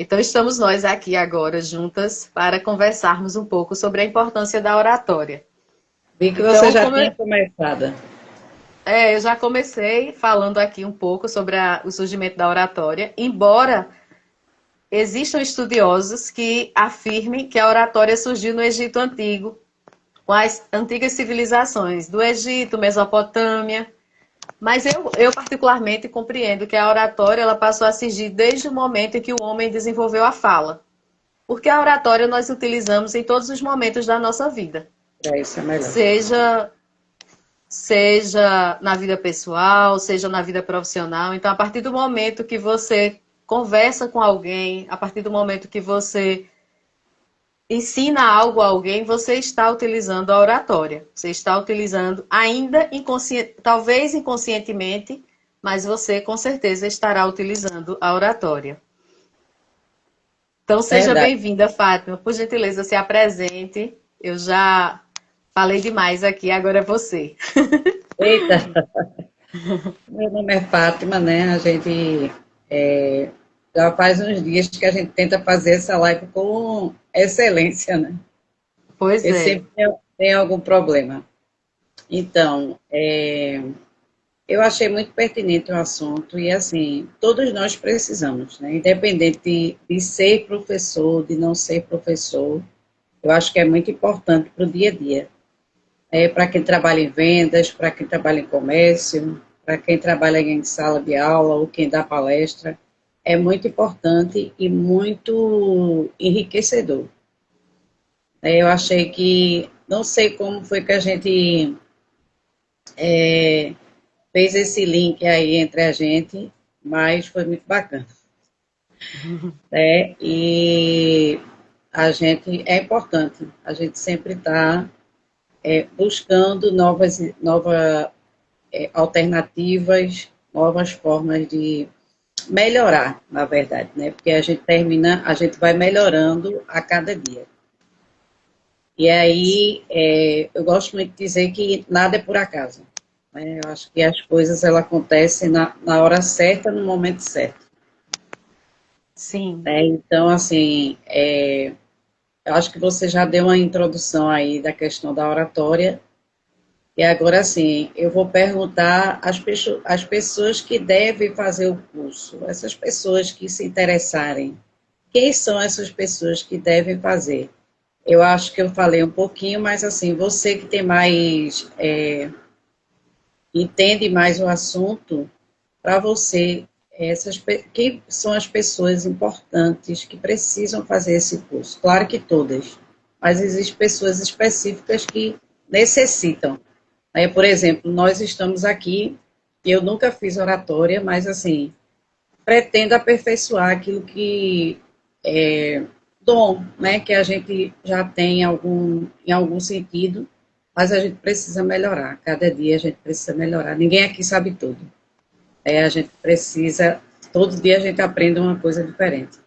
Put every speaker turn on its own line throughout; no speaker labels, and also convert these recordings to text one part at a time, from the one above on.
Então, estamos nós aqui agora juntas para conversarmos um pouco sobre a importância da oratória.
Vi que você
Então,
já tinha começado.
eu já comecei falando aqui um pouco sobre o surgimento da oratória, embora existam estudiosos que afirmem que a oratória surgiu no Egito Antigo, com as antigas civilizações do Egito, Mesopotâmia. Mas eu particularmente compreendo que a oratória ela passou a surgir desde o momento em que o homem desenvolveu a fala. Porque a oratória nós utilizamos em todos os momentos da nossa vida.
Para isso é melhor.
Seja na vida pessoal, seja na vida profissional. Então, a partir do momento que você conversa com alguém, a partir do momento que você ensina algo a alguém, você está utilizando a oratória. Você está utilizando ainda talvez inconscientemente, mas você com certeza estará utilizando a oratória. Então, seja
Verdade.
bem-vinda, Fátima. Por gentileza, se apresente. Eu já falei demais aqui, agora é você.
Eita, meu nome é Fátima, né? A gente já faz uns dias que a gente tenta fazer essa live com excelência, né?
Pois
E
é.
sempre tem algum problema. Então, eu achei muito pertinente o assunto e, assim, todos nós precisamos, né? Independente de ser professor, de não ser professor, eu acho que é muito importante para o dia a dia. Para quem trabalha em vendas, para quem trabalha em comércio, para quem trabalha em sala de aula ou quem dá palestra, é muito importante e muito enriquecedor. Eu achei que, não sei como foi que a gente fez esse link aí entre a gente, mas foi muito bacana. E a gente, é importante, a gente sempre está buscando novas alternativas, novas formas de melhorar, na verdade, né? Porque a gente vai melhorando a cada dia. E aí, eu gosto muito de dizer que nada é por acaso. Né? Eu acho que as coisas elas acontecem na hora certa, no momento certo.
Sim.
Né? Então, assim, eu acho que você já deu uma introdução aí da questão da oratória. E agora sim, eu vou perguntar às pessoas que devem fazer o curso, essas pessoas que se interessarem. Quem são essas pessoas que devem fazer? Eu acho que eu falei um pouquinho, mas assim, você que tem mais, entende mais o assunto, para você, quem são as pessoas importantes que precisam fazer esse curso? Claro que todas, mas existem pessoas específicas que necessitam. Por exemplo, nós estamos aqui, eu nunca fiz oratória, mas assim, pretendo aperfeiçoar aquilo que é dom, né, que a gente já tem em algum sentido, mas a gente precisa melhorar. Cada dia a gente precisa melhorar. Ninguém aqui sabe tudo. A gente precisa, todo dia a gente aprende uma coisa diferente.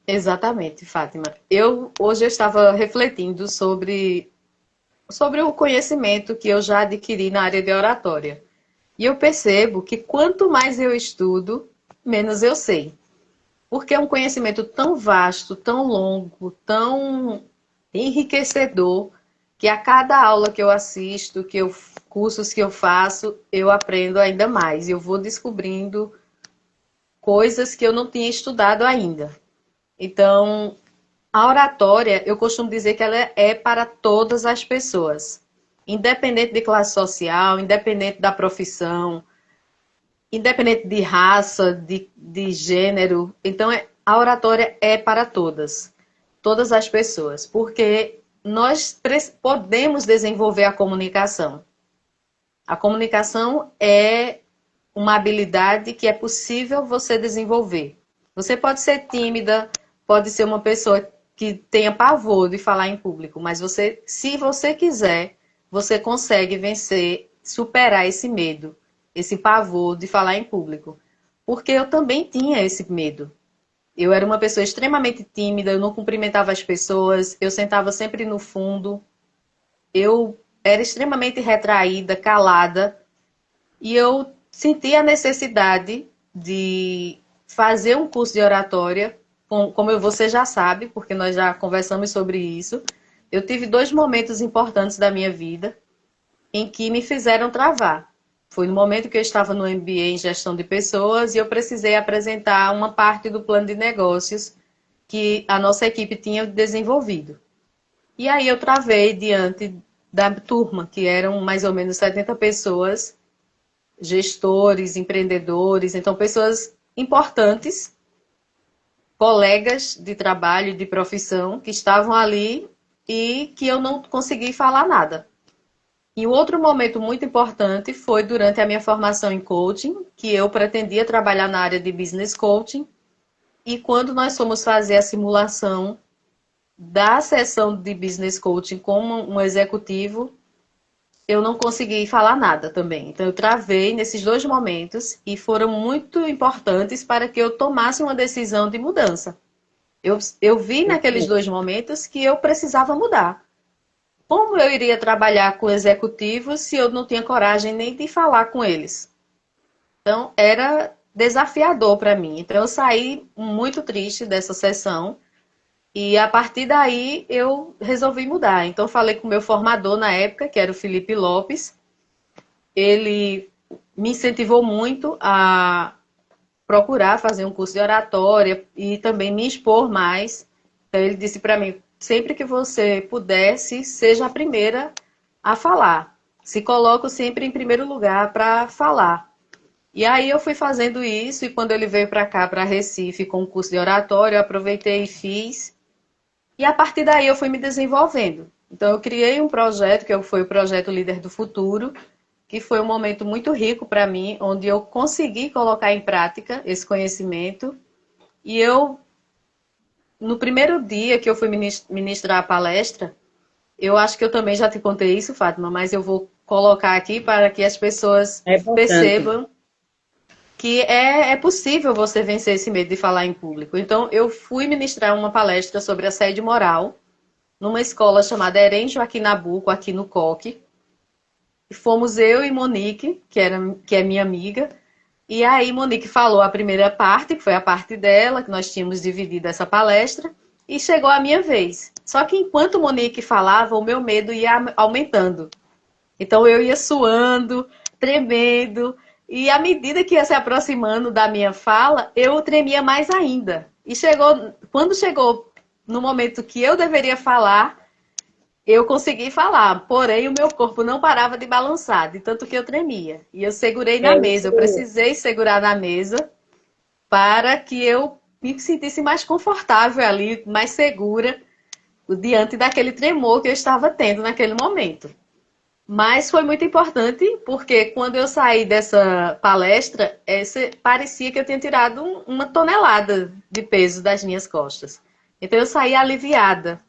Exatamente, Fátima. Hoje eu estava refletindo sobre o conhecimento que eu já adquiri na área de oratória. E eu percebo que quanto mais eu estudo, menos eu sei. Porque é um conhecimento tão vasto, tão longo, tão enriquecedor, que a cada aula que eu assisto, cursos que eu faço, eu aprendo ainda mais. Eu vou descobrindo coisas que eu não tinha estudado ainda. Então, a oratória, eu costumo dizer que ela é para todas as pessoas, independente de classe social, independente da profissão, independente de raça, de gênero. Então, a oratória é para todas as pessoas, porque nós podemos desenvolver a comunicação. A comunicação é uma habilidade que é possível você desenvolver. Você pode ser tímida, pode ser uma pessoa que tenha pavor de falar em público, mas se você quiser, você consegue vencer, superar esse medo, esse pavor de falar em público. Porque eu também tinha esse medo. Eu era uma pessoa extremamente tímida, eu não cumprimentava as pessoas, eu sentava sempre no fundo, eu era extremamente retraída, calada, e eu senti a necessidade de fazer um curso de oratória como você já sabe, porque nós já conversamos sobre isso, eu tive dois momentos importantes da minha vida em que me fizeram travar. Foi no momento que eu estava no MBA em gestão de pessoas e eu precisei apresentar uma parte do plano de negócios que a nossa equipe tinha desenvolvido. E aí eu travei diante da turma, que eram mais ou menos 70 pessoas, gestores, empreendedores, então pessoas importantes, colegas de trabalho, de profissão, que estavam ali e que eu não consegui falar nada. E o outro momento muito importante foi durante a minha formação em coaching, que eu pretendia trabalhar na área de business coaching, e quando nós fomos fazer a simulação da sessão de business coaching com um executivo, eu não consegui falar nada também. Então eu travei nesses dois momentos e foram muito importantes para que eu tomasse uma decisão de mudança. Eu vi naqueles dois momentos que eu precisava mudar. Como eu iria trabalhar com executivos se eu não tinha coragem nem de falar com eles? Então, era desafiador para mim. Então, eu saí muito triste dessa sessão e, a partir daí, eu resolvi mudar. Então, falei com o meu formador na época, que era o Felipe Lopes. Ele me incentivou muito a procurar fazer um curso de oratória e também me expor mais. Então, ele disse para mim, sempre que você pudesse, seja a primeira a falar. Se coloque sempre em primeiro lugar para falar. E aí eu fui fazendo isso, e quando ele veio para cá, para Recife, com o curso de oratório, eu aproveitei e fiz. E a partir daí eu fui me desenvolvendo. Então eu criei um projeto, que foi o Projeto Líder do Futuro, que foi um momento muito rico para mim, onde eu consegui colocar em prática esse conhecimento. E eu, no primeiro dia que eu fui ministrar a palestra, eu acho que eu também já te contei isso, Fátima, mas eu vou colocar aqui para que as pessoas percebam que é possível você vencer esse medo de falar em público. Então, eu fui ministrar uma palestra sobre assédio moral numa escola chamada Erém Joaquim Nabuco, aqui no Coque. E fomos eu e Monique, que é minha amiga. E aí, Monique falou a primeira parte, que foi a parte dela, que nós tínhamos dividido essa palestra, e chegou a minha vez. Só que enquanto Monique falava, o meu medo ia aumentando. Então, eu ia suando, tremendo, e à medida que ia se aproximando da minha fala, eu tremia mais ainda. E quando chegou no momento que eu deveria falar, eu consegui falar, porém o meu corpo não parava de balançar, de tanto que eu tremia. E eu segurei na mesa, eu precisei segurar na mesa para que eu me sentisse mais confortável ali, mais segura, diante daquele tremor que eu estava tendo naquele momento. Mas foi muito importante, porque quando eu saí dessa palestra, parecia que eu tinha tirado uma tonelada de peso das minhas costas. Então eu saí aliviada.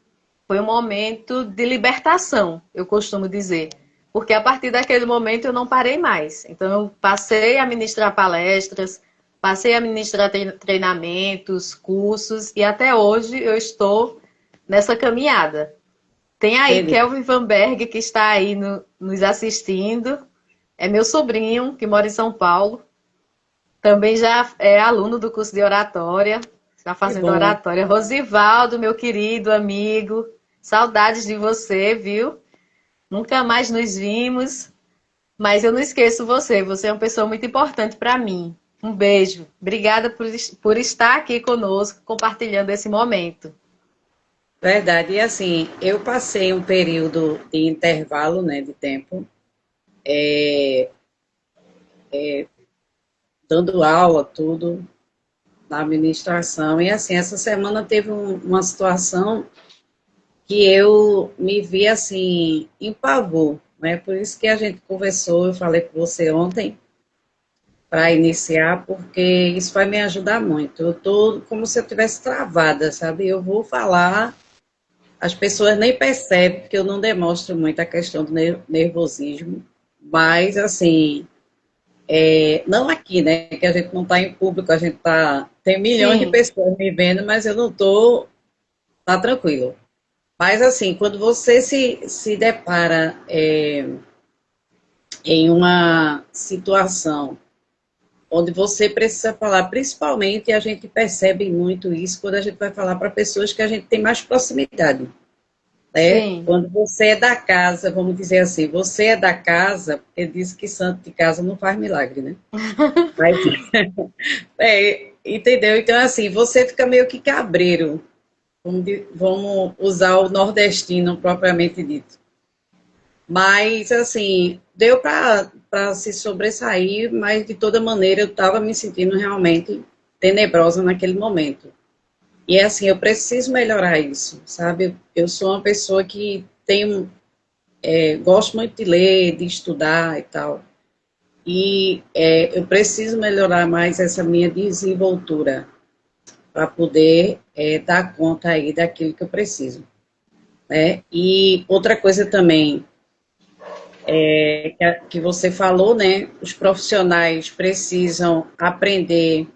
Foi um momento de libertação, eu costumo dizer. Porque a partir daquele momento eu não parei mais. Então eu passei a ministrar palestras, passei a ministrar treinamentos, cursos, e até hoje eu estou nessa caminhada. Tem aí Kelvin Vanberg, que está aí nos assistindo. É meu sobrinho, que mora em São Paulo. Também já é aluno do curso de oratória. Está fazendo oratória. Rosivaldo, meu querido amigo. Saudades de você, viu? Nunca mais nos vimos. Mas eu não esqueço você. Você é uma pessoa muito importante para mim. Um beijo. Obrigada por estar aqui conosco, compartilhando esse momento.
Verdade. E assim, eu passei um período de intervalo, né, de tempo, dando aula, tudo, na administração. E assim, essa semana teve uma situação que eu me vi assim, em pavor, né? Por isso que a gente conversou, eu falei com você ontem, para iniciar, porque isso vai me ajudar muito. Eu estou como se eu estivesse travada, sabe? Eu vou falar, as pessoas nem percebem que eu não demonstro muito a questão do nervosismo, mas assim, não aqui, né? Que a gente não está em público, a gente tem milhões de pessoas me vendo, mas eu não estou, tá tranquilo. Mas, assim, quando você se depara em uma situação onde você precisa falar, principalmente a gente percebe muito isso quando a gente vai falar para pessoas que a gente tem mais proximidade, né?
Sim.
Quando você é da casa, vamos dizer assim, você é da casa, porque diz que santo de casa não faz milagre, né? Mas, entendeu? Então, assim, você fica meio que cabreiro, vamos usar o nordestino propriamente dito. Mas, assim, deu para se sobressair, mas de toda maneira eu estava me sentindo realmente tenebrosa naquele momento. E, assim, eu preciso melhorar isso, sabe? Eu sou uma pessoa que tenho, gosto muito de ler, de estudar e tal. E eu preciso melhorar mais essa minha desenvoltura para poder dar conta aí daquilo que eu preciso, né? E outra coisa também que você falou, né? Os profissionais precisam aprender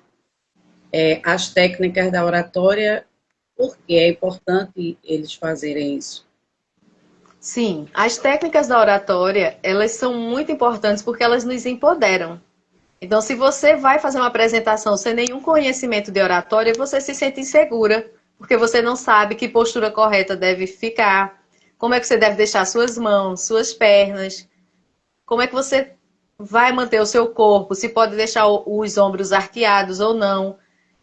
as técnicas da oratória, porque é importante eles fazerem isso.
Sim, as técnicas da oratória, elas são muito importantes porque elas nos empoderam. Então, se você vai fazer uma apresentação sem nenhum conhecimento de oratória, você se sente insegura, porque você não sabe que postura correta deve ficar, como é que você deve deixar suas mãos, suas pernas, como é que você vai manter o seu corpo, se pode deixar os ombros arqueados ou não.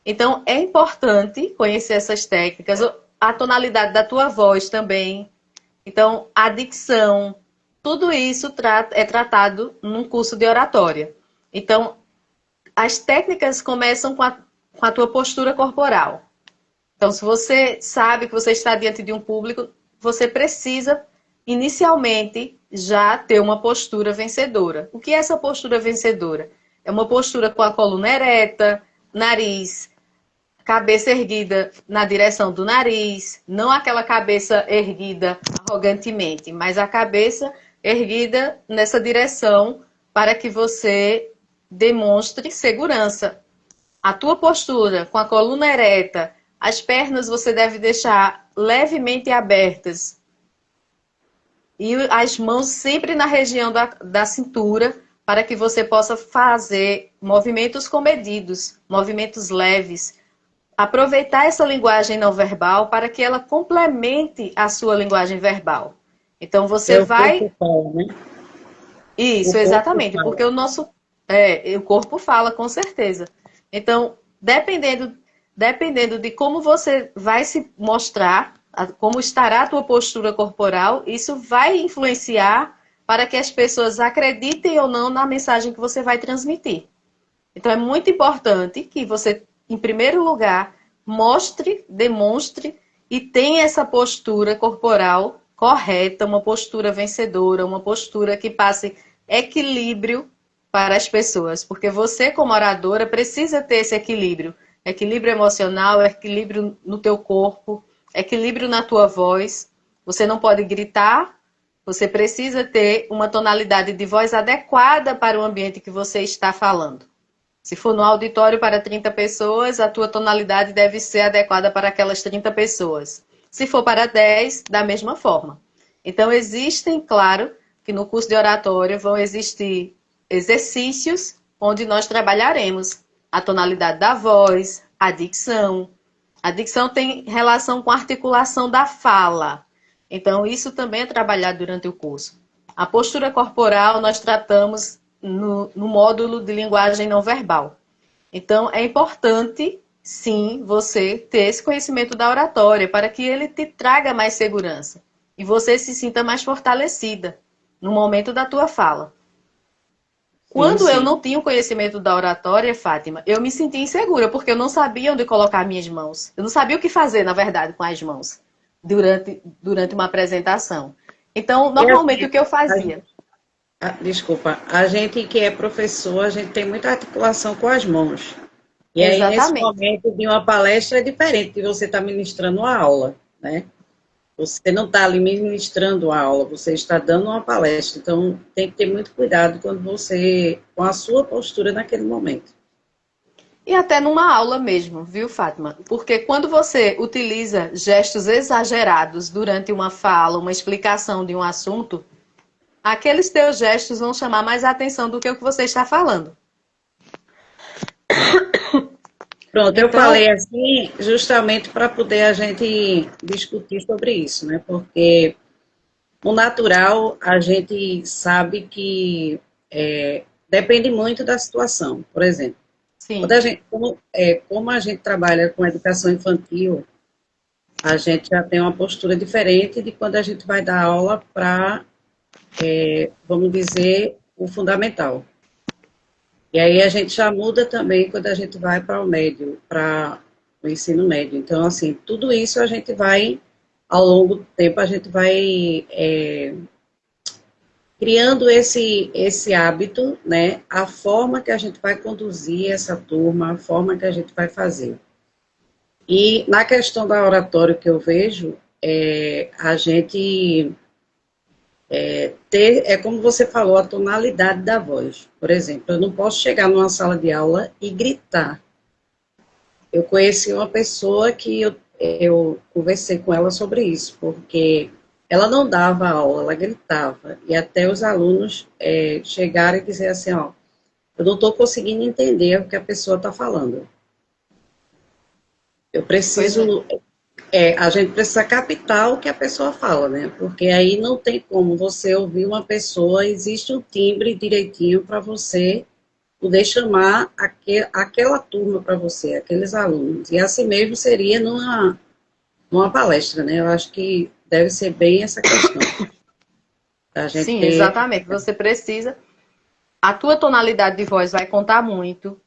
Então, é importante conhecer essas técnicas, a tonalidade da tua voz também. Então, a dicção, tudo isso é tratado num curso de oratória. Então, as técnicas começam com a tua postura corporal. Então, se você sabe que você está diante de um público, você precisa, inicialmente, já ter uma postura vencedora. O que é essa postura vencedora? É uma postura com a coluna ereta, nariz, cabeça erguida na direção do nariz, não aquela cabeça erguida arrogantemente, mas a cabeça erguida nessa direção para que você demonstre segurança. A tua postura com a coluna ereta, as pernas você deve deixar levemente abertas e as mãos sempre na região da cintura para que você possa fazer movimentos comedidos, movimentos leves. Aproveitar essa linguagem não verbal para que ela complemente a sua linguagem verbal. Então você
O
vai.
corpo fala, né?
Isso,
O corpo
exatamente,
fala.
porque o corpo fala, com certeza. Então, dependendo de como você vai se mostrar, como estará a tua postura corporal, isso vai influenciar para que as pessoas acreditem ou não na mensagem que você vai transmitir. Então, é muito importante que você, em primeiro lugar, mostre, demonstre e tenha essa postura corporal correta, uma postura vencedora, uma postura que passe equilíbrio para as pessoas. Porque você, como oradora, precisa ter esse equilíbrio. Equilíbrio emocional, equilíbrio no teu corpo, equilíbrio na tua voz. Você não pode gritar, você precisa ter uma tonalidade de voz adequada para o ambiente que você está falando. Se for no auditório para 30 pessoas, a tua tonalidade deve ser adequada para aquelas 30 pessoas. Se for para 10, da mesma forma. Então, existem, claro, que no curso de oratória vão existir exercícios onde nós trabalharemos a tonalidade da voz, a dicção. A dicção tem relação com a articulação da fala. Então, isso também é trabalhado durante o curso. A postura corporal nós tratamos no módulo de linguagem não verbal. Então, é importante, sim, você ter esse conhecimento da oratória para que ele te traga mais segurança e você se sinta mais fortalecida no momento da tua fala. Quando eu não tinha o conhecimento da oratória, Fátima, eu me sentia insegura, porque eu não sabia onde colocar minhas mãos. Eu não sabia o que fazer, na verdade, com as mãos durante uma apresentação. Então, normalmente, o que eu fazia?
Desculpa, a gente que é professor, a gente tem muita articulação com as mãos. E aí, nesse
Exatamente.
momento de uma palestra, é diferente de você estar ministrando uma aula, né? Você não está ali ministrando a aula, você está dando uma palestra. Então, tem que ter muito cuidado quando você, com a sua postura naquele momento.
E até numa aula mesmo, viu, Fátima? Porque quando você utiliza gestos exagerados durante uma fala, uma explicação de um assunto, aqueles teus gestos vão chamar mais atenção do que o que você está falando.
Pronto, eu
Então,
falei assim justamente para poder a gente discutir sobre isso, né? Porque o natural a gente sabe que depende muito da situação. Por exemplo, quando
sim,
a gente, como a gente trabalha com educação infantil, a gente já tem uma postura diferente de quando a gente vai dar aula para, vamos dizer, o fundamental. E aí a gente já muda também quando a gente vai para o médio, para o ensino médio. Então, assim, tudo isso a gente vai, ao longo do tempo, a gente vai criando esse hábito, né? A forma que a gente vai conduzir essa turma, a forma que a gente vai fazer. E na questão da oratória que eu vejo, a gente ter, como você falou, a tonalidade da voz. Por exemplo, eu não posso chegar numa sala de aula e gritar. Eu conheci uma pessoa que eu conversei com ela sobre isso, porque ela não dava aula, ela gritava. E até os alunos chegaram e dizer assim, ó, eu não estou conseguindo entender o que a pessoa está falando. Eu
pois é.
preciso, a gente precisa captar o que a pessoa fala, né? Porque aí não tem como você ouvir uma pessoa, existe um timbre direitinho para você poder chamar aquela turma para você, aqueles alunos. E assim mesmo seria numa palestra, né? Eu acho que deve ser bem essa questão. A gente
Sim,
ter.
exatamente. Você precisa. A tua tonalidade de voz vai contar muito.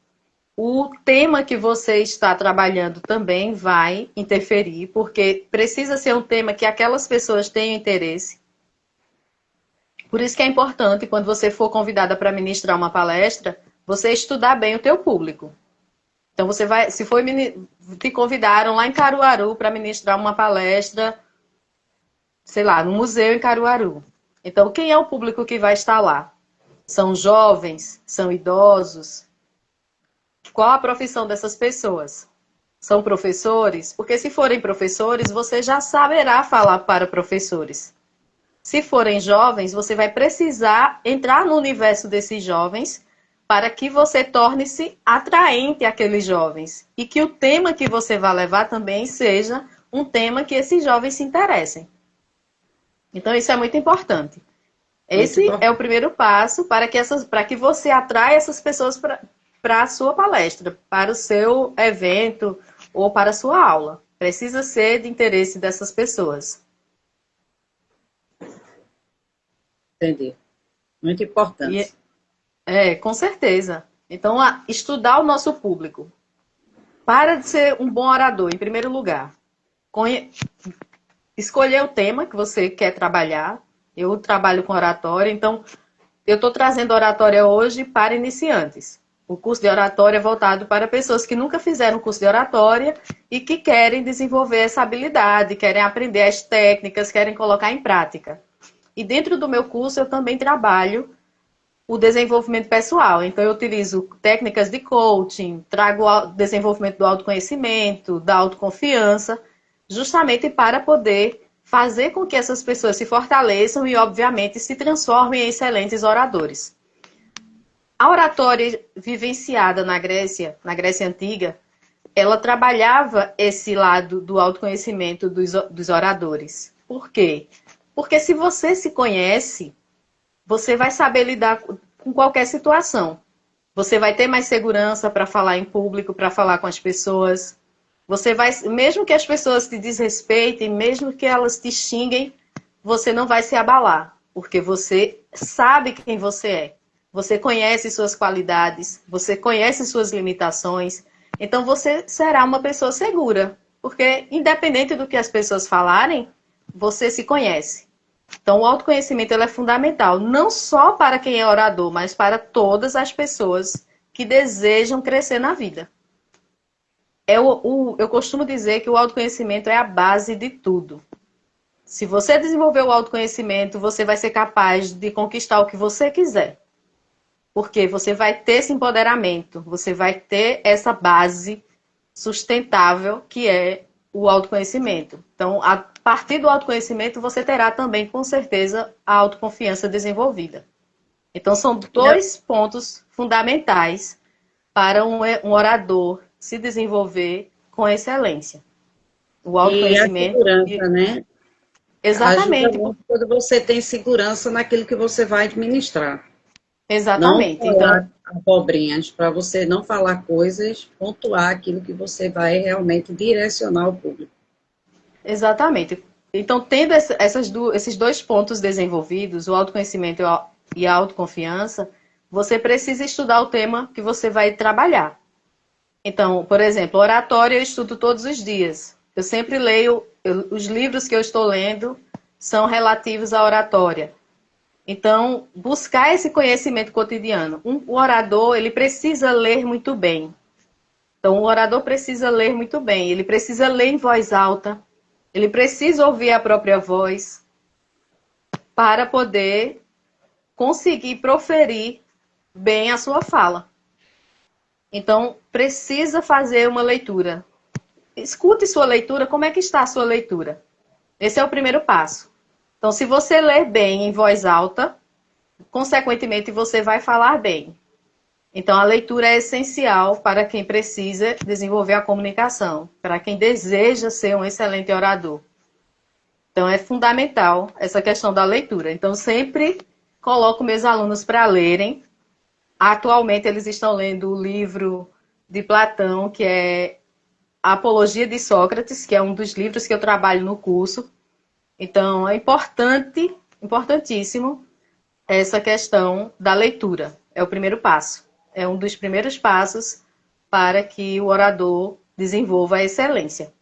O tema que você está trabalhando também vai interferir, porque precisa ser um tema que aquelas pessoas tenham interesse. Por isso que é importante, quando você for convidada para ministrar uma palestra, você estudar bem o teu público. Então você vai, se for te convidaram lá em Caruaru para ministrar uma palestra, sei lá, no museu em Caruaru. Então, quem é o público que vai estar lá? São jovens? São idosos? Qual a profissão dessas pessoas? São professores? Porque se forem professores, você já saberá falar para professores. Se forem jovens, você vai precisar entrar no universo desses jovens para que você torne-se atraente àqueles jovens. E que o tema que você vai levar também seja um tema que esses jovens se interessem. Então, isso é muito importante.
Muito
Esse é o
importante.
primeiro passo para que você atraia essas pessoas para a sua palestra, para o seu evento ou para a sua aula. Precisa ser de interesse dessas pessoas.
Entendi. Muito
E
importante.
com certeza. Então, estudar o nosso público. Para de ser um bom orador, em primeiro lugar. Conhe... Escolher o tema que você quer trabalhar. Eu trabalho com oratória, então eu estou trazendo oratória hoje para iniciantes. O curso de oratória é voltado para pessoas que nunca fizeram curso de oratória e que querem desenvolver essa habilidade, querem aprender as técnicas, querem colocar em prática. E dentro do meu curso eu também trabalho o desenvolvimento pessoal. Então eu utilizo técnicas de coaching, trago o desenvolvimento do autoconhecimento, da autoconfiança, justamente para poder fazer com que essas pessoas se fortaleçam e, obviamente, se transformem em excelentes oradores. A oratória vivenciada na Grécia Antiga, ela trabalhava esse lado do autoconhecimento dos oradores. Por quê? Porque se você se conhece, você vai saber lidar com qualquer situação. Você vai ter mais segurança para falar em público, para falar com as pessoas. Você vai, mesmo que as pessoas te desrespeitem, mesmo que elas te xinguem, você não vai se abalar, porque você sabe quem você é. Você conhece suas qualidades, você conhece suas limitações, então você será uma pessoa segura, porque independente do que as pessoas falarem, você se conhece. Então, o autoconhecimento ele é fundamental, não só para quem é orador, mas para todas as pessoas que desejam crescer na vida. Eu costumo dizer que o autoconhecimento é a base de tudo. Se você desenvolver o autoconhecimento, você vai ser capaz de conquistar o que você quiser. Porque você vai ter esse empoderamento, você vai ter essa base sustentável que é o autoconhecimento. Então, a partir do autoconhecimento, você terá também, com certeza, a autoconfiança desenvolvida. Então, são dois pontos fundamentais para um orador se desenvolver com excelência. O
E a
autoconhecimento.
segurança, né? Ajuda
Exatamente,
muito quando você tem segurança naquilo que você vai administrar. Não
exatamente. Então,
falar abobrinhas, para você não falar coisas, pontuar aquilo que você vai realmente direcionar ao público.
exatamente. Então, tendo esses dois pontos desenvolvidos, o autoconhecimento e a autoconfiança, você precisa estudar o tema que você vai trabalhar. Então, por exemplo, oratória eu estudo todos os dias. Eu sempre leio, os livros que eu estou lendo são relativos à oratória. Então, buscar esse conhecimento cotidiano. O orador, ele precisa ler muito bem. Então, o orador precisa ler muito bem. Ele precisa ler em voz alta. Ele precisa ouvir a própria voz para poder conseguir proferir bem a sua fala. Então, precisa fazer uma leitura. Escute sua leitura, como é que está a sua leitura? Esse é o primeiro passo. Então, se você ler bem em voz alta, consequentemente, você vai falar bem. Então, a leitura é essencial para quem precisa desenvolver a comunicação, para quem deseja ser um excelente orador. Então, é fundamental essa questão da leitura. Então, sempre coloco meus alunos para lerem. Atualmente, eles estão lendo o livro de Platão, que é A Apologia de Sócrates, que é um dos livros que eu trabalho no curso. Então, é importantíssimo essa questão da leitura. É o primeiro passo. É um dos primeiros passos para que o orador desenvolva a excelência.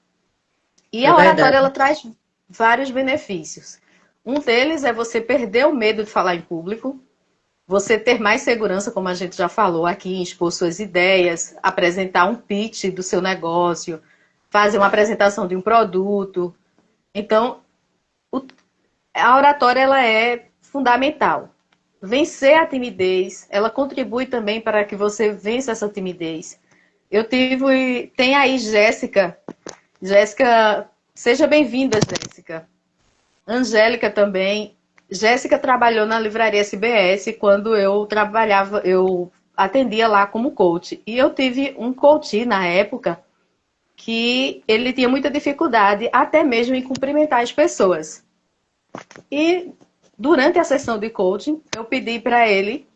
E
É
a oratória,
verdade.
ela traz vários benefícios. Um deles é você perder o medo de falar em público, você ter mais segurança, como a gente já falou aqui, em expor suas ideias, apresentar um pitch do seu negócio, fazer uma apresentação de um produto. Então, a oratória ela é fundamental. Vencer a timidez, ela contribui também para que você vença essa timidez. Tem aí Jéssica. Jéssica, seja bem-vinda, Jéssica. Angélica também. Jéssica trabalhou na livraria SBS quando eu atendia lá como coach. E eu tive um coach na época que ele tinha muita dificuldade até mesmo em cumprimentar as pessoas. E durante a sessão de coaching, eu pedi para ele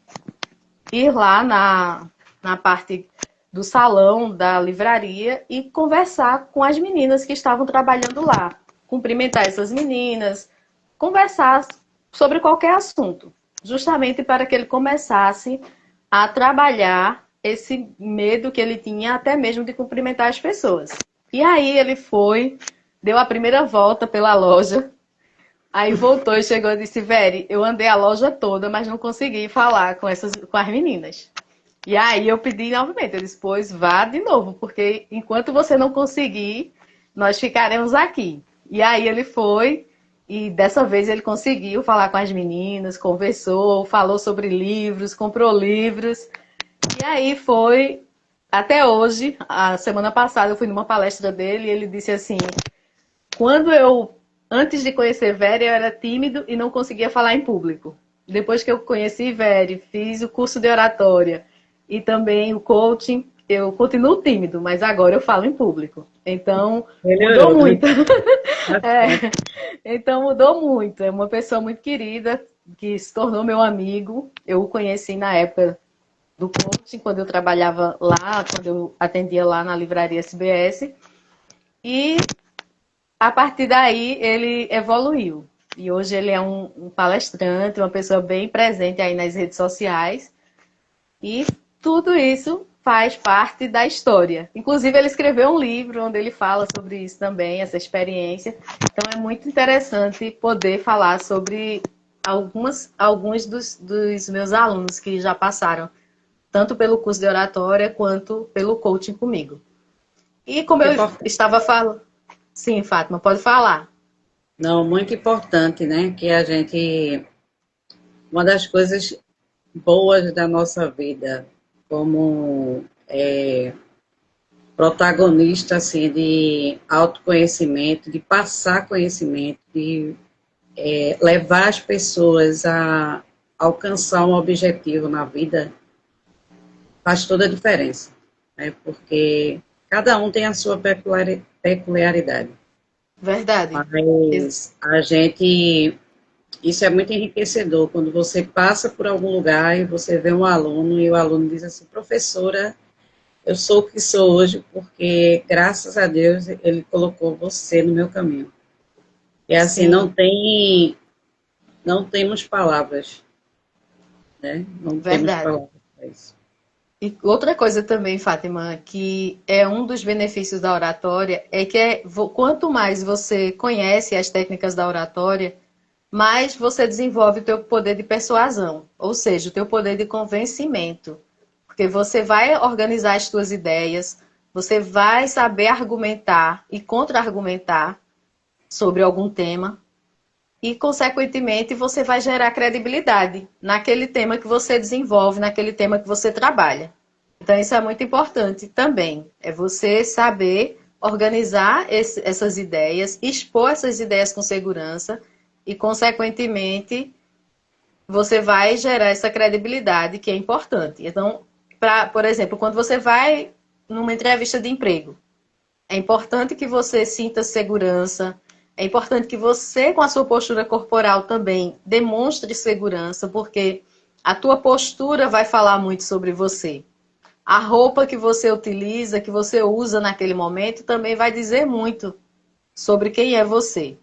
ir lá na parte do salão da livraria e conversar com as meninas que estavam trabalhando lá. Cumprimentar essas meninas, conversar sobre qualquer assunto, justamente para que ele começasse a trabalhar esse medo que ele tinha até mesmo de cumprimentar as pessoas. E aí ele foi, deu a primeira volta pela loja, aí voltou e chegou e disse: Veri, eu andei a loja toda, mas não consegui falar com as meninas. E aí eu pedi novamente, eu disse: pois vá de novo, porque enquanto você não conseguir, nós ficaremos aqui. E aí ele foi, e dessa vez ele conseguiu falar com as meninas, conversou, falou sobre livros, comprou livros. E aí foi, até hoje, a semana passada eu fui numa palestra dele e ele disse assim: antes de conhecer Veri, eu era tímido e não conseguia falar em público. Depois que eu conheci Veri, fiz o curso de oratória e também o coaching, eu continuo tímido, mas agora eu falo em público. Então, mudou
Melhorou, né?
muito. É, então, mudou muito. É uma pessoa muito querida, que se tornou meu amigo. Eu o conheci na época do coaching, quando eu trabalhava lá, quando eu atendia lá na livraria SBS. E a partir daí ele evoluiu. E hoje ele é um palestrante, uma pessoa bem presente aí nas redes sociais. E tudo isso faz parte da história. Inclusive, ele escreveu um livro onde ele fala sobre isso também, essa experiência. Então, é muito interessante poder falar sobre alguns dos meus alunos que já passaram, tanto pelo curso de oratória quanto pelo coaching comigo. E como eu estava falando... Sim, Fátima, pode falar.
Não, muito importante, né? Que a gente. Uma das coisas boas da nossa vida, como protagonista assim, de autoconhecimento, de passar conhecimento, de levar as pessoas a alcançar um objetivo na vida, faz toda a diferença. Né? Porque Cada um tem a sua peculiaridade.
Verdade.
Mas a gente, isso é muito enriquecedor, quando você passa por algum lugar e você vê um aluno e o aluno diz assim, professora, eu sou o que sou hoje porque, graças a Deus, ele colocou você no meu caminho. E assim,
Sim,
não temos palavras, né? Não temos
verdade.
palavras para isso.
E outra coisa também, Fátima, que é um dos benefícios da oratória, é que quanto mais você conhece as técnicas da oratória, mais você desenvolve o teu poder de persuasão, ou seja, o teu poder de convencimento. Porque você vai organizar as tuas ideias, você vai saber argumentar e contra-argumentar sobre algum tema, e, consequentemente, você vai gerar credibilidade naquele tema que você desenvolve, naquele tema que você trabalha. Então, isso é muito importante também. É você saber organizar essas ideias, expor essas ideias com segurança e, consequentemente, você vai gerar essa credibilidade que é importante. Então, por exemplo, quando você vai numa entrevista de emprego, é importante que você sinta segurança. É importante que você, com a sua postura corporal também, demonstre segurança, porque a tua postura vai falar muito sobre você. A roupa que você utiliza, que você usa naquele momento, também vai dizer muito sobre quem é você.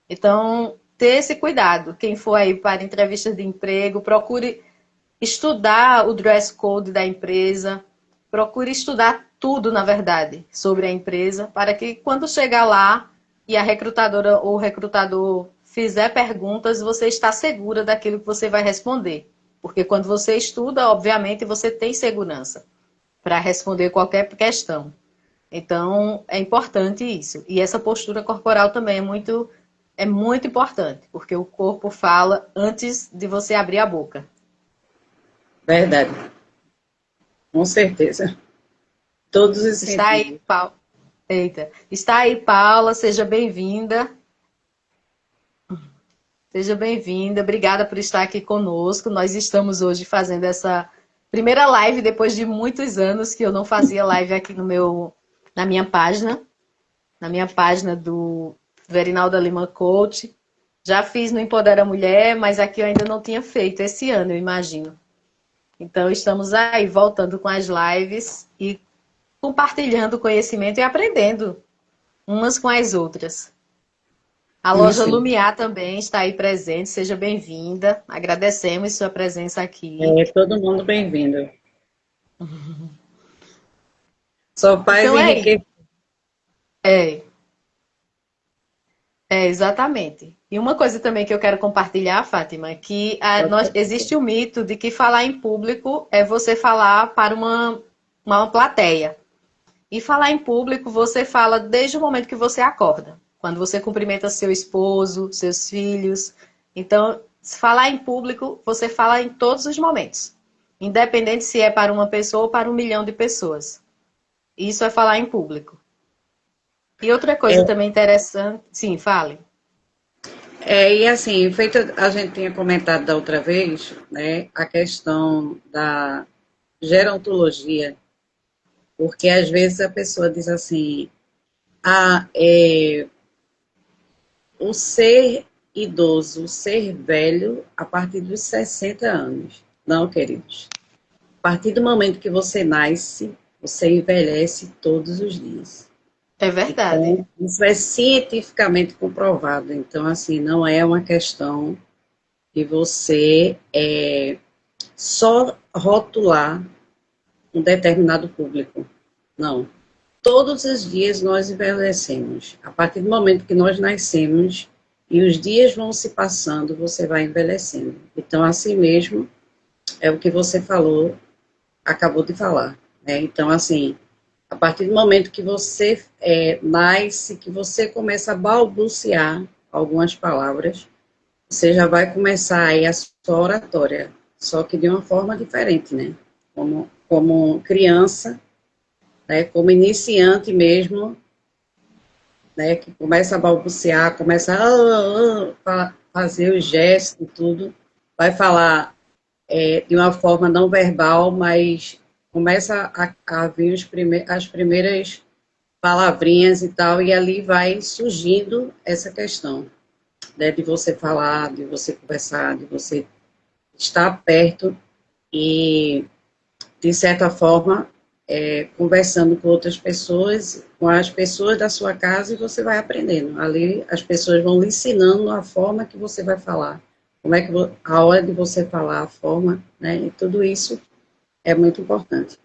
Então, ter esse cuidado. Quem for aí para entrevistas de emprego, procure estudar o dress code da empresa, procure estudar tudo, na verdade, sobre a empresa, para que quando chegar lá e a recrutadora ou o recrutador fizer perguntas, você está segura daquilo que você vai responder. Porque quando você estuda, obviamente, você tem segurança para responder qualquer questão. Então, é importante isso. E essa postura corporal também é muito importante, porque o corpo fala antes de você abrir a boca.
Verdade, com certeza. Todos os
Está aí,
sentidos.
Paula. Eita. Está aí, Paula. Seja bem-vinda. Seja bem-vinda. Obrigada por estar aqui conosco. Nós estamos hoje fazendo essa primeira live depois de muitos anos que eu não fazia live aqui na minha página do Verinalda Lima Coach. Já fiz no Empodera Mulher, mas aqui eu ainda não tinha feito esse ano, eu imagino. Então, estamos aí voltando com as lives e compartilhando conhecimento e aprendendo umas com as outras. A loja
Isso.
Lumiar também está aí presente, seja bem-vinda. Agradecemos sua presença aqui.
É todo mundo bem-vindo. Só paz
Então é isso.
enriquecer.
É, exatamente. E uma coisa também que eu quero compartilhar, Fátima, é que existe o mito de que falar em público é você falar para uma plateia. E falar em público, você fala desde o momento que você acorda. Quando você cumprimenta seu esposo, seus filhos. Então, se falar em público, você fala em todos os momentos. Independente se é para uma pessoa ou para 1 milhão de pessoas. Isso é falar em público. E outra coisa também interessante... Sim, fale.
E assim, feito a gente tinha comentado da outra vez, né, a questão da gerontologia, porque às vezes a pessoa diz assim, ah, o ser idoso, o ser velho, a partir dos 60 anos. Não, queridos. A partir do momento que você nasce, você envelhece todos os dias.
É verdade.
Então, isso é cientificamente comprovado. Então, assim, não é uma questão de você só rotular um determinado público. Não. Todos os dias nós envelhecemos. A partir do momento que nós nascemos e os dias vão se passando, você vai envelhecendo. Então, assim mesmo, é o que você falou, acabou de falar. Né? Então, assim, a partir do momento que você nasce, que você começa a balbuciar algumas palavras, você já vai começar aí a sua oratória, só que de uma forma diferente, né? Como criança, né? Como iniciante mesmo, né? Que começa a balbuciar, começa a fazer os gestos e tudo, vai falar de uma forma não verbal, mas começa a vir as primeiras palavrinhas e tal, e ali vai surgindo essa questão, né, de você falar, de você conversar, de você estar perto e, de certa forma, conversando com outras pessoas, com as pessoas da sua casa, e você vai aprendendo. Ali as pessoas vão lhe ensinando a forma que você vai falar, como é que a hora de você falar, a forma, né, e tudo isso é muito importante.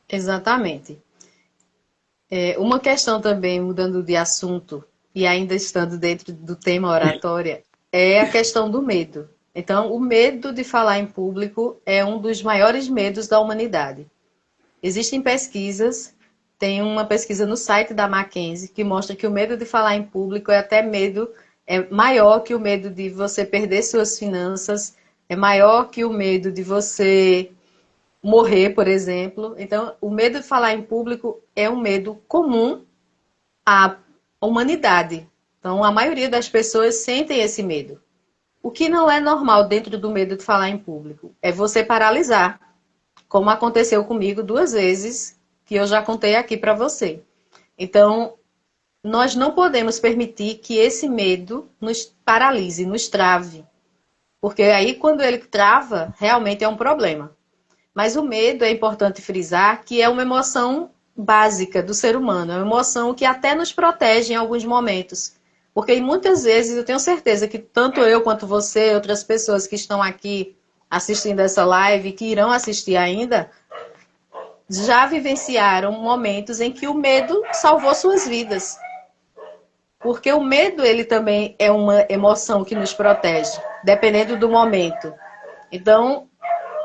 Exatamente. Uma questão também, mudando de assunto, e ainda estando dentro do tema oratória, é a questão do medo. Então, o medo de falar em público é um dos maiores medos da humanidade. Existem pesquisas, tem uma pesquisa no site da Mackenzie que mostra que o medo de falar em público é maior que o medo de você perder suas finanças, é maior que o medo de você morrer, por exemplo. Então, o medo de falar em público é um medo comum à humanidade. Então, a maioria das pessoas sentem esse medo. O que não é normal dentro do medo de falar em público é você paralisar, como aconteceu comigo 2 vezes, que eu já contei aqui para você. Então, nós não podemos permitir que esse medo nos paralise, nos trave. Porque aí, quando ele trava, realmente é um problema. Mas o medo, é importante frisar, que é uma emoção básica do ser humano. É uma emoção que até nos protege em alguns momentos. Porque muitas vezes, eu tenho certeza que tanto eu quanto você, outras pessoas que estão aqui assistindo essa live, que irão assistir ainda, já vivenciaram momentos em que o medo salvou suas vidas. Porque o medo, ele também é uma emoção que nos protege, dependendo do momento. Então,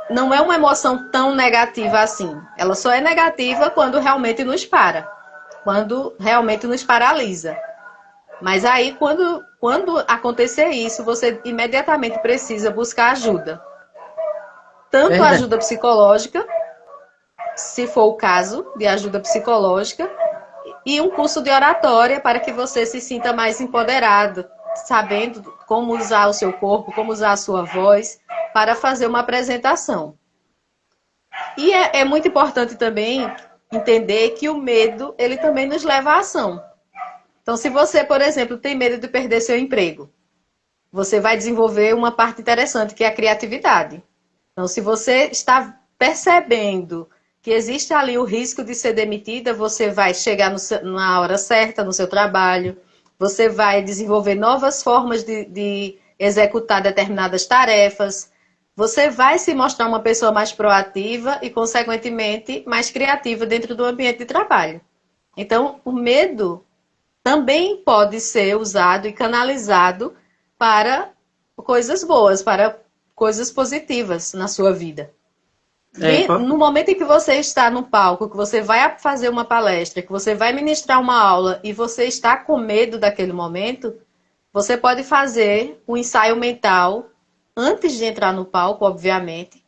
não é uma emoção tão negativa assim. Ela só é negativa quando realmente nos para, quando realmente nos paralisa. Mas aí, quando acontecer isso, você imediatamente precisa buscar ajuda. Tanto
Verdade.
ajuda psicológica, se for o caso de ajuda psicológica, e um curso de oratória para que você se sinta mais empoderado, sabendo como usar o seu corpo, como usar a sua voz para fazer uma apresentação. E é muito importante também entender que o medo, ele também nos leva à ação. Então, se você, por exemplo, tem medo de perder seu emprego, você vai desenvolver uma parte interessante, que é a criatividade. Então, se você está percebendo que existe ali o risco de ser demitida, você vai chegar na hora certa no seu trabalho, você vai desenvolver novas formas de executar determinadas tarefas, você vai se mostrar uma pessoa mais proativa e, consequentemente, mais criativa dentro do ambiente de trabalho. Então, o medo também pode ser usado e canalizado para coisas boas, para coisas positivas na sua vida. No momento em que você está no palco, que você vai fazer uma palestra, que você vai ministrar uma aula e você está com medo daquele momento, você pode fazer um ensaio mental antes de entrar no palco, obviamente.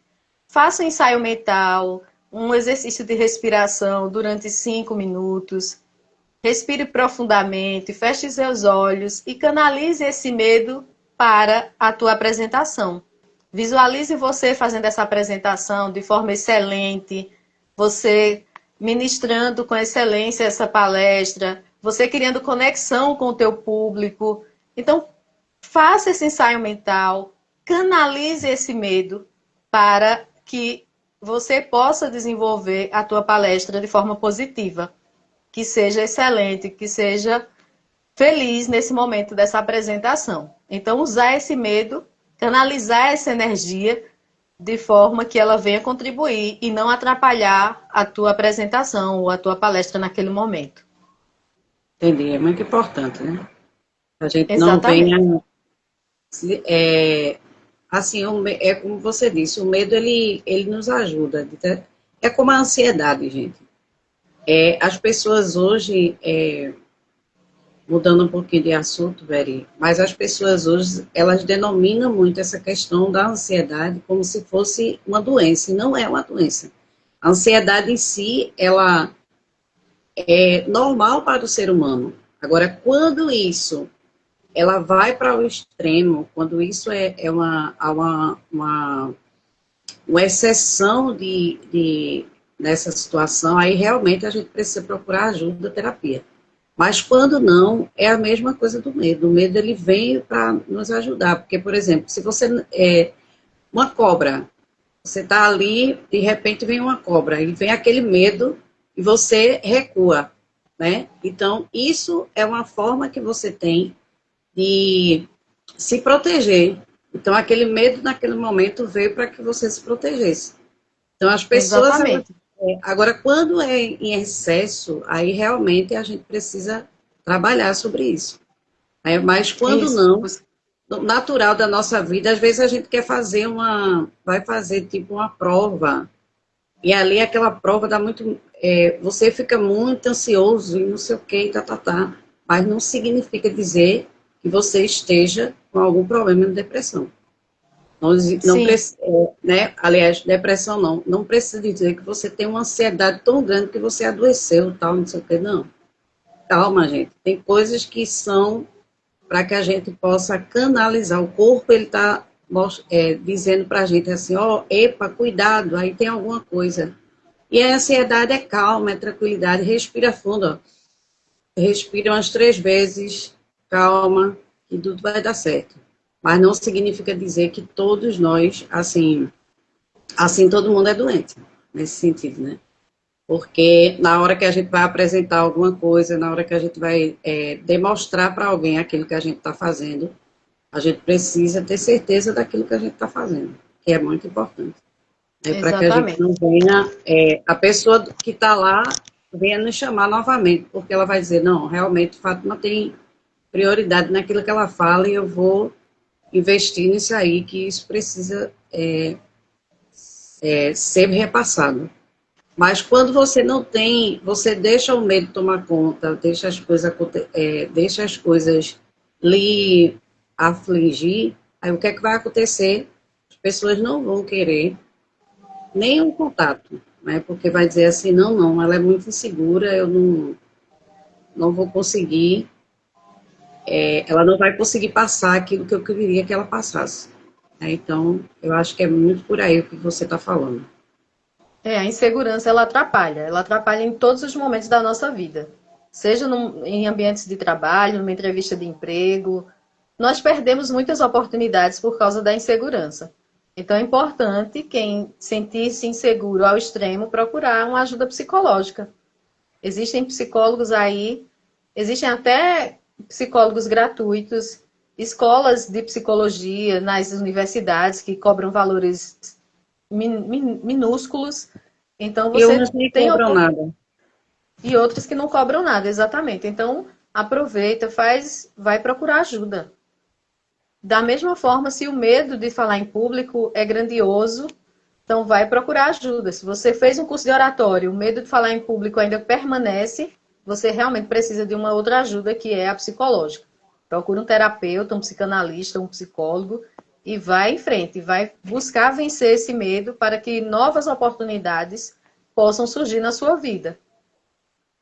Faça um ensaio mental, um exercício de respiração durante 5 minutos. Respire profundamente, feche seus olhos e canalize esse medo para a tua apresentação. Visualize você fazendo essa apresentação de forma excelente, você ministrando com excelência essa palestra, você criando conexão com o teu público. Então, faça esse ensaio mental, canalize esse medo para que você possa desenvolver a tua palestra de forma positiva, que seja excelente, que seja feliz nesse momento dessa apresentação. Então, usar esse medo, canalizar essa energia de forma que ela venha contribuir e não atrapalhar a tua apresentação ou a tua palestra naquele momento.
Entendi, é muito importante, né? A gente
Exatamente.
não venha... assim, é como você disse, o medo, ele nos ajuda. É como a ansiedade, gente. As pessoas hoje... mudando um pouquinho de assunto, Veri, mas as pessoas hoje, elas denominam muito essa questão da ansiedade como se fosse uma doença, e não é uma doença. A ansiedade em si, ela é normal para o ser humano. Agora, quando ela vai para o extremo, quando isso uma exceção de nessa situação, aí realmente a gente precisa procurar ajuda, terapia. Mas quando não, é a mesma coisa do medo. O medo, ele vem para nos ajudar. Porque, por exemplo, se você uma cobra, você está ali, de repente vem uma cobra, e vem aquele medo, e você recua, né? Então, isso é uma forma que você tem de se proteger. Então, aquele medo, naquele momento, veio para que você se protegesse. Então, as pessoas, elas,
Exatamente.
agora, quando é em excesso, aí realmente a gente precisa trabalhar sobre isso. Mas quando
Isso.
não, no natural da nossa vida, às vezes a gente quer fazer vai fazer tipo uma prova, e ali aquela prova dá muito, você fica muito ansioso e não sei o que, mas não significa dizer que você esteja com algum problema de depressão. Não, não
Sim,
né? Aliás, depressão não precisa dizer que você tem uma ansiedade tão grande que você adoeceu, tal, não sei o que, não. Calma, gente. Tem coisas que são para que a gente possa canalizar. O corpo, ele está dizendo para a gente assim, ó, epa, cuidado, aí tem alguma coisa. E a ansiedade é calma, é tranquilidade, respira fundo, ó. Respira umas 3 vezes, calma, e tudo vai dar certo. Mas não significa dizer que todos nós, assim todo mundo é doente, nesse sentido, né? Porque na hora que a gente vai apresentar alguma coisa, na hora que a gente vai demonstrar para alguém aquilo que a gente está fazendo, a gente precisa ter certeza daquilo que a gente está fazendo, que é muito importante. Para que a gente
exatamente.
não venha, a pessoa que está lá venha nos chamar novamente, porque ela vai dizer, não, realmente Fátima tem prioridade naquilo que ela fala e eu vou investir nisso aí, que isso precisa ser repassado. Mas quando você não tem, você deixa o medo tomar conta, deixa as coisas lhe afligir, aí o que é que vai acontecer? As pessoas não vão querer nenhum contato, né? Porque vai dizer assim, não, ela é muito insegura, eu não vou conseguir, ela não vai conseguir passar aquilo que eu queria que ela passasse. Né? Então, eu acho que é muito por aí o que você está falando.
A insegurança ela atrapalha em todos os momentos da nossa vida, seja em ambientes de trabalho, numa entrevista de emprego. Nós perdemos muitas oportunidades por causa da insegurança. Então é importante quem sentir-se inseguro ao extremo procurar uma ajuda psicológica. Existem psicólogos aí, existem até psicólogos gratuitos, escolas de psicologia nas universidades que cobram valores minúsculos. Então
E
você
umas nem
tem
cobram nada.
e outros que não cobram nada, exatamente. Então aproveita, vai procurar ajuda. Da mesma forma, se o medo de falar em público é grandioso, então vai procurar ajuda. Se você fez um curso de oratório, o medo de falar em público ainda permanece, você realmente precisa de uma outra ajuda, que é a psicológica. Procura um terapeuta, um psicanalista, um psicólogo e vai em frente, vai buscar vencer esse medo para que novas oportunidades possam surgir na sua vida.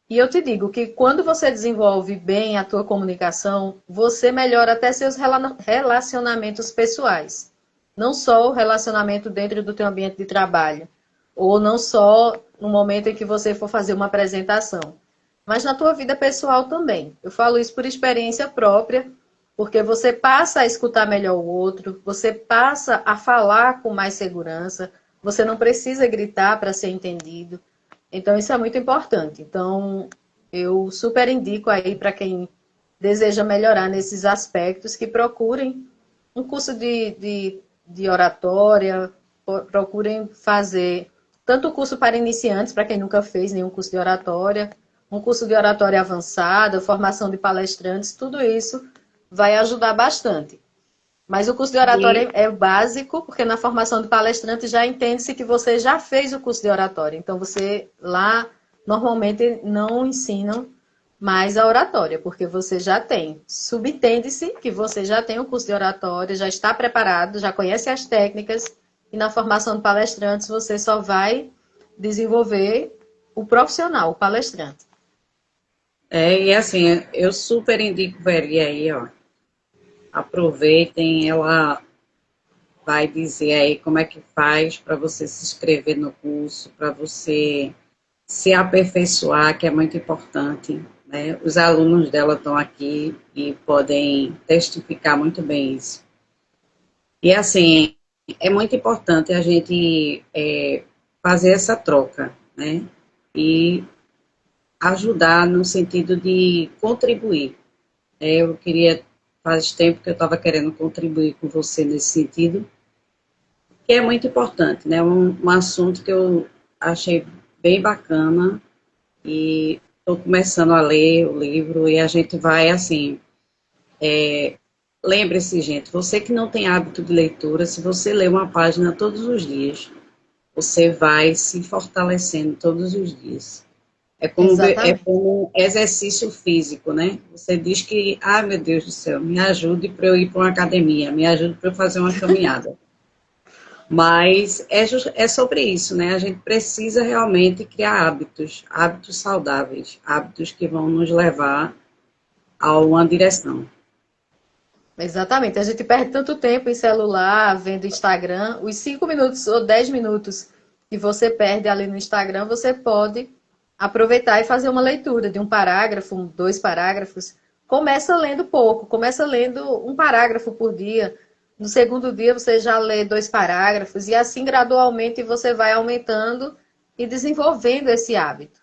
E eu te digo que quando você desenvolve bem a tua comunicação, você melhora até seus relacionamentos pessoais. Não só o relacionamento dentro do teu ambiente de trabalho, ou não só no momento em que você for fazer uma apresentação, mas na tua vida pessoal também. Eu falo isso por experiência própria, porque você passa a escutar melhor o outro, você passa a falar com mais segurança, você não precisa gritar para ser entendido. Então, isso é muito importante. Então, eu super indico aí para quem deseja melhorar nesses aspectos que procurem um curso de oratória, procurem fazer tanto o curso para iniciantes, para quem nunca fez nenhum curso de oratória, um curso de oratória avançada, formação de palestrantes, tudo isso vai ajudar bastante. Mas o curso de oratória
E,
é básico, porque na formação de palestrante já entende-se que você já fez o curso de oratória. Então, você lá normalmente não ensinam mais a oratória, porque você já tem. Subentende-se que você já tem o curso de oratória, já está preparado, já conhece as técnicas, e na formação de palestrantes você só vai desenvolver o profissional, o palestrante.
e assim, eu super indico Veri aí, ó. Aproveitem, ela vai dizer aí como é que faz para você se inscrever no curso, para você se aperfeiçoar, que é muito importante, né? Os alunos dela estão aqui e podem testificar muito bem isso. E assim, é muito importante a gente fazer essa troca, né? E ajudar no sentido de contribuir. Eu queria, faz tempo que eu estava querendo contribuir com você nesse sentido, que é muito importante, né? Um assunto que eu achei bem bacana e estou começando a ler o livro e a gente vai, assim, lembre-se, gente, você que não tem hábito de leitura, se você ler uma página todos os dias, você vai se fortalecendo todos os dias. É
Exatamente.
como um exercício físico, né? Você diz que, ah, meu Deus do céu, me ajude para eu ir para uma academia, me ajude para eu fazer uma caminhada. Mas é sobre isso, né? A gente precisa realmente criar hábitos saudáveis, hábitos que vão nos levar a uma direção.
Exatamente. A gente perde tanto tempo em celular, vendo Instagram. Os 5 minutos ou 10 minutos que você perde ali no Instagram, você pode aproveitar e fazer uma leitura de um parágrafo, 2 parágrafos. Começa lendo pouco, começa lendo um parágrafo por dia. No segundo dia você já lê 2 parágrafos e assim gradualmente você vai aumentando e desenvolvendo esse hábito.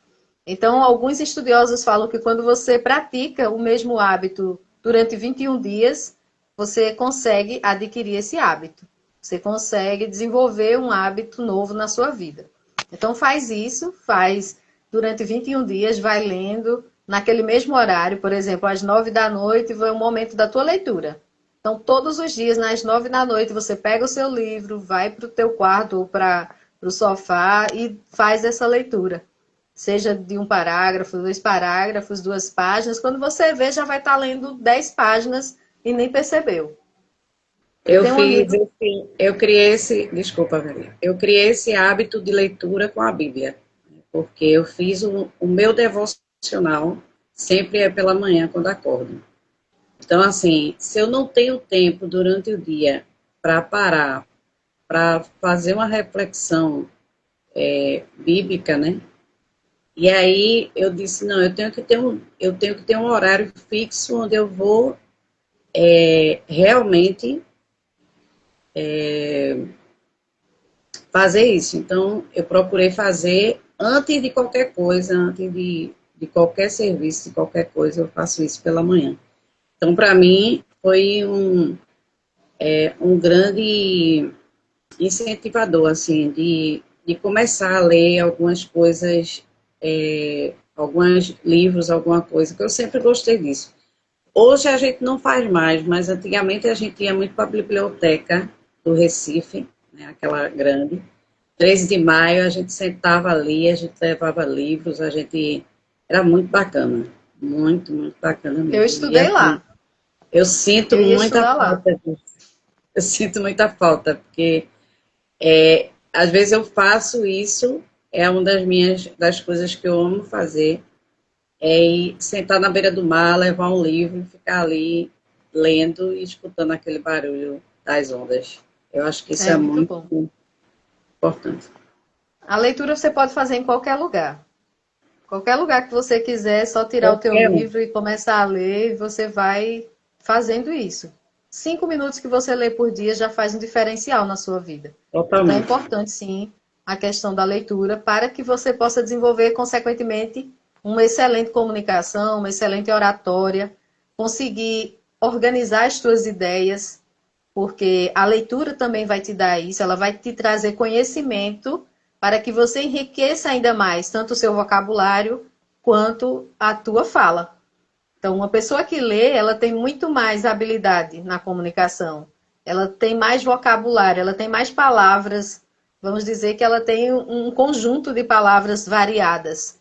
Então, alguns estudiosos falam que quando você pratica o mesmo hábito durante 21 dias, você consegue adquirir esse hábito. Você consegue desenvolver um hábito novo na sua vida. Então, faz isso, faz durante 21 dias, vai lendo naquele mesmo horário, por exemplo, às 9 da noite, vai um momento da tua leitura. Então, todos os dias, nas 9 da noite, você pega o seu livro, vai para o teu quarto ou para o sofá e faz essa leitura. Seja de um parágrafo, 2 parágrafos, 2 páginas. Quando você vê, já vai estar lendo 10 páginas e nem percebeu. Eu tenho um amigo.
Eu criei desculpa, Maria, eu criei esse hábito de leitura com a Bíblia, porque eu fiz o meu devocional, sempre é pela manhã quando acordo. Então, assim, se eu não tenho tempo durante o dia para parar, para fazer uma reflexão bíblica, né? E aí eu disse, não, eu tenho que ter um horário fixo onde eu vou realmente fazer isso. Então, eu procurei fazer antes de qualquer coisa, antes de qualquer serviço, de qualquer coisa, eu faço isso pela manhã. Então, para mim, foi um grande incentivador, assim, de começar a ler algumas coisas, alguns livros, alguma coisa, que eu sempre gostei disso. Hoje a gente não faz mais, mas antigamente a gente ia muito para a biblioteca do Recife, né, aquela grande. 13 de maio a gente sentava ali, a gente levava livros, a gente... Era muito bacana, muito, muito bacana
Eu
mesmo. E
estudei
assim,
lá.
eu sinto
Eu ia
muita
estudar lá.
falta disso. Eu sinto muita falta, porque às vezes eu faço isso, é uma das coisas que eu amo fazer, é ir sentar na beira do mar, levar um livro, ficar ali lendo e escutando aquele barulho das ondas. Eu acho que isso
É
é
muito
muito
bom.
importante.
A leitura você pode fazer em qualquer lugar. Qualquer lugar que você quiser, é só tirar o teu
Qualquer um,
livro e começar a ler, e você vai fazendo isso. 5 minutos que você lê por dia já faz um diferencial na sua vida. Então é
totalmente.
importante, sim, a questão da leitura para que você possa desenvolver, consequentemente, uma excelente comunicação, uma excelente oratória, conseguir organizar as suas ideias, porque a leitura também vai te dar isso, ela vai te trazer conhecimento para que você enriqueça ainda mais tanto o seu vocabulário quanto a tua fala. Então, uma pessoa que lê, ela tem muito mais habilidade na comunicação. Ela tem mais vocabulário, ela tem mais palavras. Vamos dizer que ela tem um conjunto de palavras variadas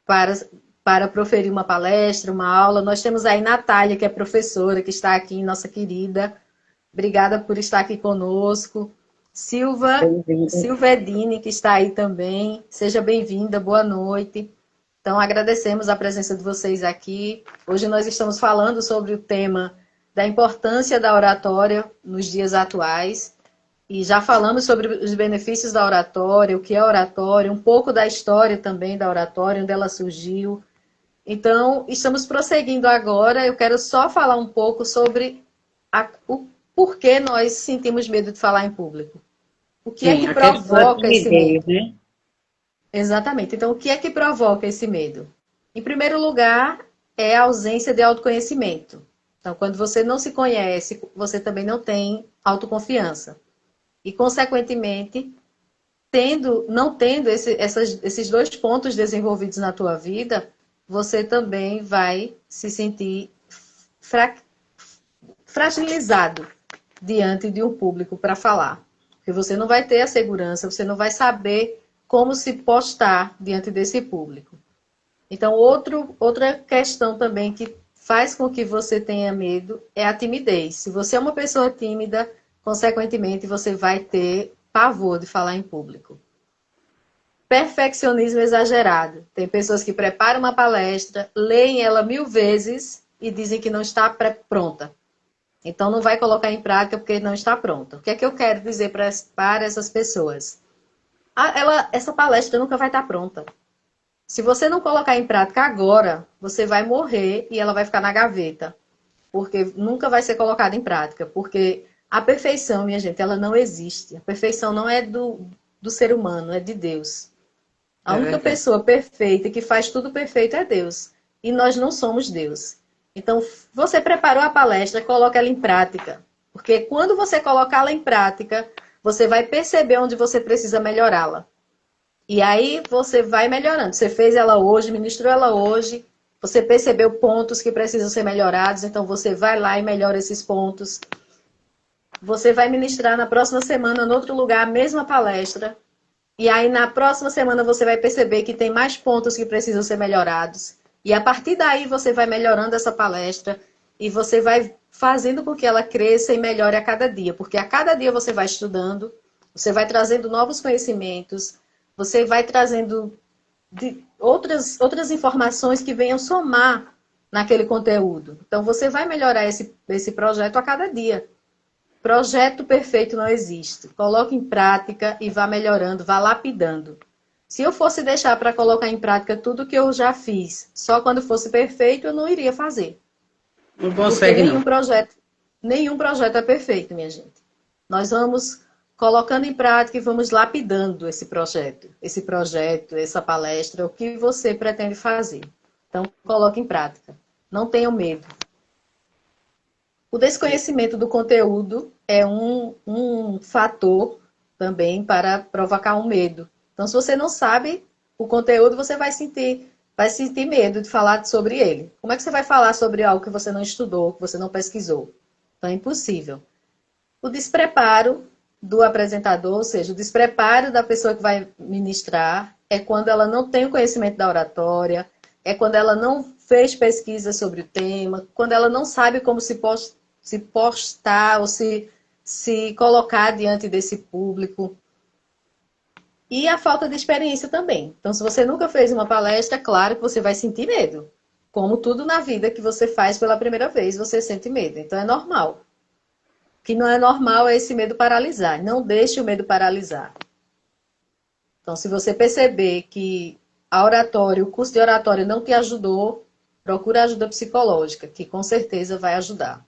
para, para proferir uma palestra, uma aula. Nós temos aí Natália, que é professora, que está aqui, nossa querida. Obrigada por estar aqui conosco.
Bem-vindo.
Silva Edine, que está aí também. Seja bem-vinda, boa noite. Então, agradecemos a presença de vocês aqui. Hoje nós estamos falando sobre o tema da importância da oratória nos dias atuais. E já falamos sobre os benefícios da oratória, o que é oratória, um pouco da história também da oratória, onde ela surgiu. Então, estamos prosseguindo agora. Eu quero só falar um pouco sobre o porquê nós sentimos medo de falar em público. O que é
Sim,
que
a questão da
provoca esse
timidez,
medo?
né?
Exatamente. Então, o que é que provoca esse medo? Em primeiro lugar, é a ausência de autoconhecimento. Então, quando você não se conhece, você também não tem autoconfiança. E, consequentemente, não tendo esses dois pontos desenvolvidos na tua vida, você também vai se sentir fragilizado diante de um público para falar. Porque você não vai ter a segurança, você não vai saber como se postar diante desse público. Então, outra questão também que faz com que você tenha medo é a timidez. Se você é uma pessoa tímida, consequentemente, você vai ter pavor de falar em público. Perfeccionismo exagerado. Tem pessoas que preparam uma palestra, leem ela 1000 vezes e dizem que não está pronta. Então, não vai colocar em prática porque não está pronta. O que é que eu quero dizer para essas pessoas? Essa palestra nunca vai estar pronta. Se você não colocar em prática agora, você vai morrer e ela vai ficar na gaveta. Porque nunca vai ser colocada em prática. Porque a perfeição, minha gente, ela não existe. A perfeição não é do ser humano, é de Deus. A
É
única
verdade.
pessoa perfeita que faz tudo perfeito é Deus. E nós não somos Deus. Então, você preparou a palestra, coloca ela em prática. Porque quando você colocá-la em prática, você vai perceber onde você precisa melhorá-la. E aí você vai melhorando. Você fez ela hoje, ministrou ela hoje, você percebeu pontos que precisam ser melhorados, então você vai lá e melhora esses pontos. Você vai ministrar na próxima semana, em outro lugar, a mesma palestra. E aí na próxima semana você vai perceber que tem mais pontos que precisam ser melhorados. E a partir daí você vai melhorando essa palestra e você vai fazendo com que ela cresça e melhore a cada dia. Porque a cada dia você vai estudando, você vai trazendo novos conhecimentos, você vai trazendo outras informações que venham somar naquele conteúdo. Então você vai melhorar esse projeto a cada dia. Projeto perfeito não existe. Coloque em prática e vá melhorando, vá lapidando. Se eu fosse deixar para colocar em prática tudo que eu já fiz, só quando fosse perfeito, eu não iria fazer.
Não
Porque
consegue, não.
nenhum projeto é perfeito, minha gente. Nós vamos colocando em prática e vamos lapidando esse projeto, essa palestra, o que você pretende fazer. Então, coloque em prática. Não tenham medo. O desconhecimento do conteúdo é um fator também para provocar um medo. Então, se você não sabe o conteúdo, você vai sentir medo de falar sobre ele. Como é que você vai falar sobre algo que você não estudou, que você não pesquisou? Então, é impossível. O despreparo do apresentador, ou seja, o despreparo da pessoa que vai ministrar, é quando ela não tem o conhecimento da oratória, é quando ela não fez pesquisa sobre o tema, quando ela não sabe como se postar ou se colocar diante desse público. E a falta de experiência também. Então, se você nunca fez uma palestra, claro que você vai sentir medo. Como tudo na vida que você faz pela primeira vez, você sente medo. Então, é normal. O que não é normal é esse medo paralisar. Não deixe o medo paralisar. Então, se você perceber que o curso de oratória não te ajudou, procura ajuda psicológica, que com certeza vai ajudar.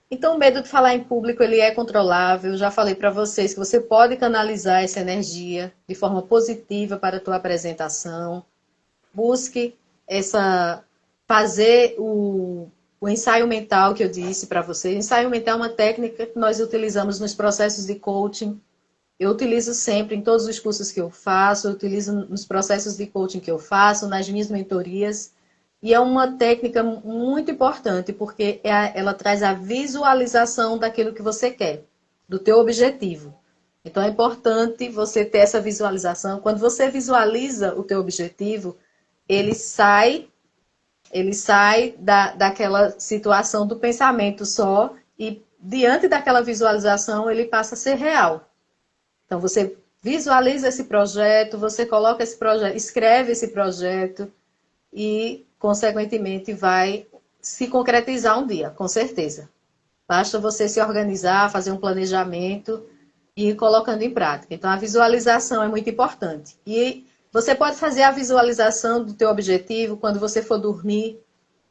Então, o medo de falar em público, ele é controlável. Eu já falei para vocês que você pode canalizar essa energia de forma positiva para a tua apresentação. Busque fazer o ensaio mental que eu disse para vocês. O ensaio mental é uma técnica que nós utilizamos nos processos de coaching. Eu utilizo sempre em todos os cursos que eu faço, eu utilizo nos processos de coaching que eu faço, nas minhas mentorias. E é uma técnica muito importante, porque ela traz a visualização daquilo que você quer, do teu objetivo. Então é importante você ter essa visualização. Quando você visualiza o teu objetivo, ele sai daquela situação do pensamento só e diante daquela visualização ele passa a ser real. Então você visualiza esse projeto, você coloca esse projeto, escreve esse projeto e consequentemente vai se concretizar um dia, com certeza. Basta você se organizar, fazer um planejamento e ir colocando em prática. Então, a visualização é muito importante. E você pode fazer a visualização do teu objetivo quando você for dormir,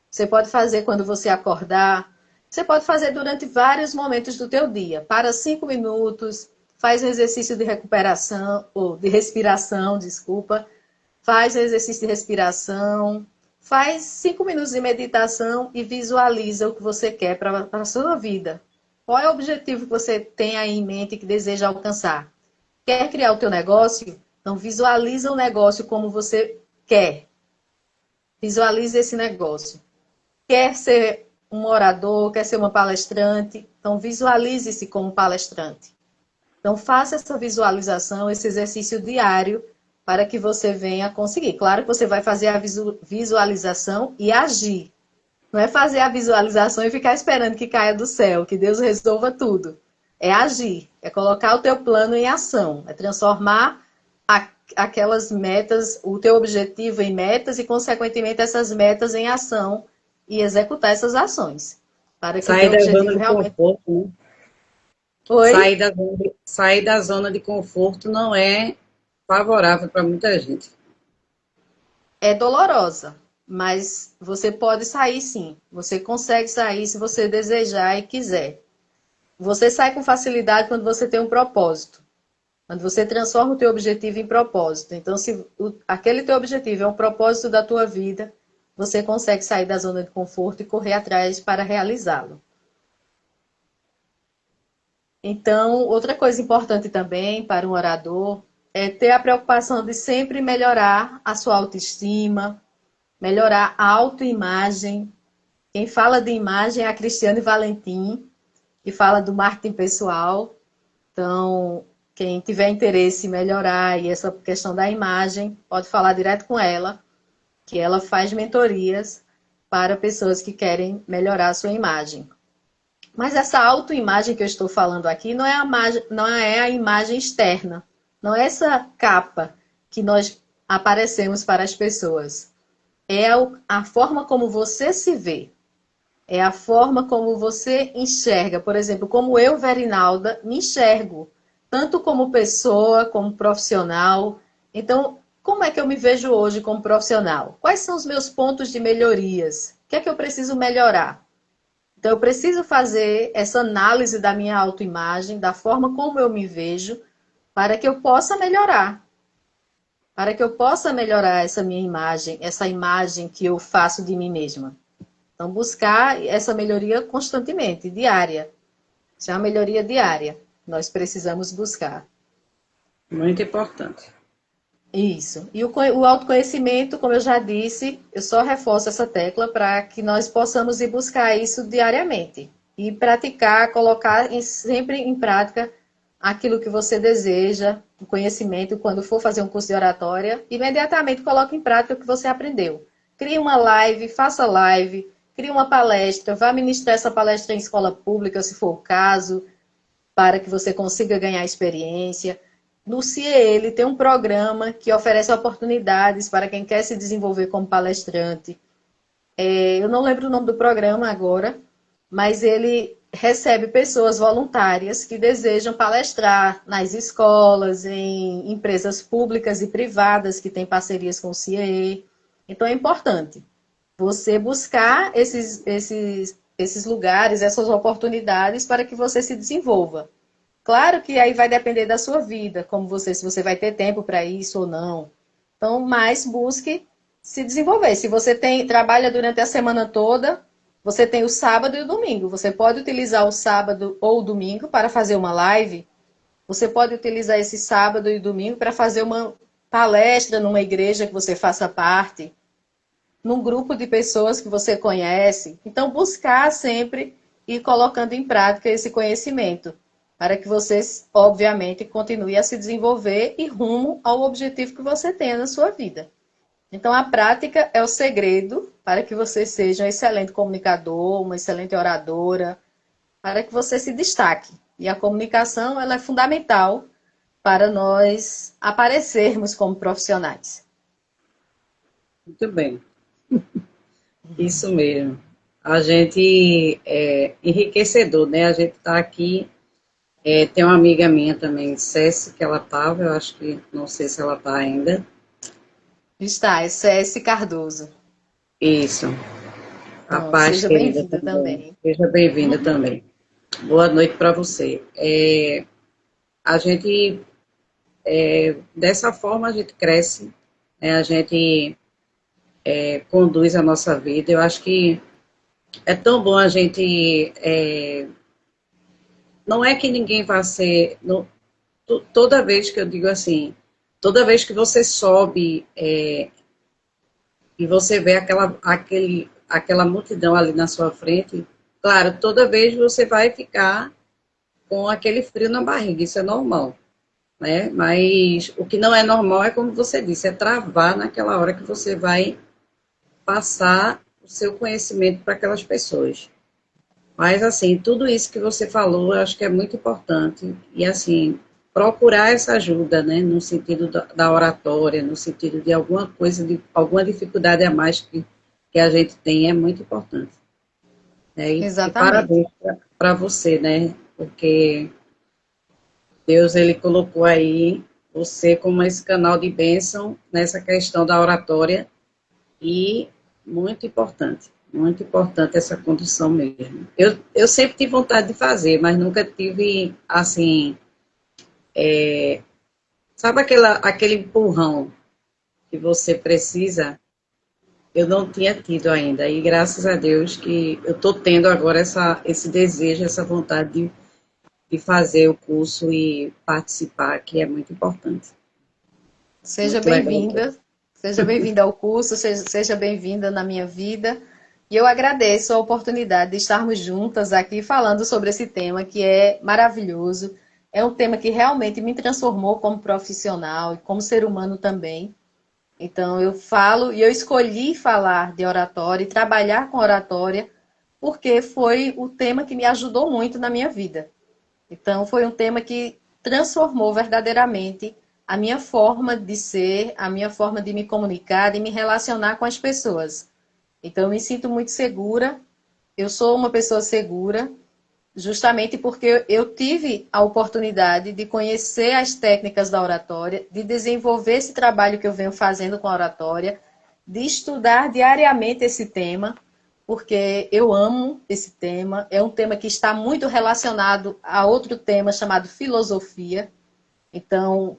você pode fazer quando você acordar, você pode fazer durante vários momentos do teu dia. Para 5 minutos, faz um exercício de recuperação, ou de respiração, desculpa. Faz um exercício de respiração, faz 5 minutos de meditação e visualiza o que você quer para a sua vida. Qual é o objetivo que você tem aí em mente que deseja alcançar? Quer criar o teu negócio? Então visualiza o negócio como você quer. Visualize esse negócio. Quer ser um orador, quer ser uma palestrante? Então visualize-se como palestrante. Então faça essa visualização, esse exercício diário, para que você venha conseguir. Claro que você vai fazer a visualização e agir. Não é fazer a visualização e ficar esperando que caia do céu, que Deus resolva tudo. É agir, é colocar o teu plano em ação, é transformar aquelas metas, o teu objetivo em metas e, consequentemente, essas metas em ação e executar essas ações. Para que
Sair
o teu
da
objetivo
zona de
realmente...
conforto, né?
Oi?
Sair da zona de conforto não é favorável para muita gente.
É dolorosa, mas você pode sair sim. Você consegue sair se você desejar e quiser. Você sai com facilidade quando você tem um propósito. Quando você transforma o teu objetivo em propósito. Então, se aquele teu objetivo é um propósito da tua vida, você consegue sair da zona de conforto e correr atrás para realizá-lo. Então, outra coisa importante também para um orador é ter a preocupação de sempre melhorar a sua autoestima, melhorar a autoimagem. Quem fala de imagem é a Cristiane Valentim, que fala do marketing pessoal. Então, quem tiver interesse em melhorar e essa questão da imagem, pode falar direto com ela, que ela faz mentorias para pessoas que querem melhorar a sua imagem. Mas essa autoimagem que eu estou falando aqui não é a imagem externa, não é essa capa que nós aparecemos para as pessoas. É a forma como você se vê. É a forma como você enxerga. Por exemplo, como eu, Verinalda, me enxergo. Tanto como pessoa, como profissional. Então, como é que eu me vejo hoje como profissional? Quais são os meus pontos de melhorias? O que é que eu preciso melhorar? Então, eu preciso fazer essa análise da minha autoimagem, da forma como eu me vejo, para que eu possa melhorar. Para que eu possa melhorar essa minha imagem, essa imagem que eu faço de mim mesma. Então, buscar essa melhoria constantemente, diária. Isso é uma melhoria diária. Nós precisamos buscar.
Muito importante.
Isso. E o autoconhecimento, como eu já disse, eu só reforço essa tecla para que nós possamos ir buscar isso diariamente. E praticar, colocar sempre em prática aquilo que você deseja, o conhecimento, quando for fazer um curso de oratória, imediatamente coloque em prática o que você aprendeu. Crie uma live, faça live, crie uma palestra, vá ministrar essa palestra em escola pública, se for o caso, para que você consiga ganhar experiência. No CIEE tem um programa que oferece oportunidades para quem quer se desenvolver como palestrante. Eu não lembro o nome do programa agora, mas ele recebe pessoas voluntárias que desejam palestrar nas escolas, em empresas públicas e privadas que têm parcerias com o CIEE. Então é importante você buscar esses lugares, essas oportunidades para que você se desenvolva. Claro que aí vai depender da sua vida, se você vai ter tempo para isso ou não. Então, mas busque se desenvolver. Se você trabalha durante a semana toda, você tem o sábado e o domingo. Você pode utilizar o sábado ou o domingo para fazer uma live. Você pode utilizar esse sábado e domingo para fazer uma palestra numa igreja que você faça parte, num grupo de pessoas que você conhece. Então, buscar sempre ir colocando em prática esse conhecimento, para que você, obviamente, continue a se desenvolver e rumo ao objetivo que você tenha na sua vida. Então, a prática é o segredo para que você seja um excelente comunicador, uma excelente oradora, para que você se destaque. E a comunicação, ela é fundamental para nós aparecermos como profissionais.
Muito bem. Isso mesmo. a gente é enriquecedor, né? A gente está aqui. Tem uma amiga minha também, Ceci, que ela estava, eu acho que, não sei se ela está ainda.
Está, é CS Cardoso.
Isso, a
Pronto,
paz
seja
querida
bem-vinda
também.
também.
Seja bem-vinda também. Boa noite para você. A gente, dessa forma, a gente cresce, né? A gente conduz a nossa vida. Eu acho que é tão bom a gente. Não é que ninguém vai ser. Toda vez que eu digo assim, toda vez que você sobe e você vê aquela multidão ali na sua frente, claro, toda vez você vai ficar com aquele frio na barriga, isso é normal, né? Mas o que não é normal é, como você disse, é travar naquela hora que você vai passar o seu conhecimento para aquelas pessoas. Mas, assim, tudo isso que você falou, eu acho que é muito importante. E, assim, procurar essa ajuda, né? No sentido da oratória, no sentido de alguma coisa, de alguma dificuldade a mais que a gente tem, é muito importante. Né? E
Exatamente.
parabéns para você, né? Porque Deus, ele colocou aí você como esse canal de bênção nessa questão da oratória e muito importante essa condição mesmo. Eu sempre tive vontade de fazer, mas nunca tive, assim, sabe aquele empurrão que você precisa? Eu não tinha tido ainda, e graças a Deus que eu estou tendo agora esse desejo, essa vontade de fazer o curso e participar, que é muito importante.
Seja
Muito legal.
bem-vinda. Seja bem-vinda ao curso, seja bem-vinda na minha vida. E eu agradeço a oportunidade de estarmos juntas aqui falando sobre esse tema que é maravilhoso. É um tema que realmente me transformou como profissional e como ser humano também. Então, eu falo e eu escolhi falar de oratória e trabalhar com oratória porque foi o tema que me ajudou muito na minha vida. Então, foi um tema que transformou verdadeiramente a minha forma de ser, a minha forma de me comunicar, de me relacionar com as pessoas. Então, eu me sinto muito segura. Eu sou uma pessoa segura, justamente porque eu tive a oportunidade de conhecer as técnicas da oratória, de desenvolver esse trabalho que eu venho fazendo com a oratória, de estudar diariamente esse tema, porque eu amo esse tema. É um tema que está muito relacionado a outro tema chamado filosofia. Então,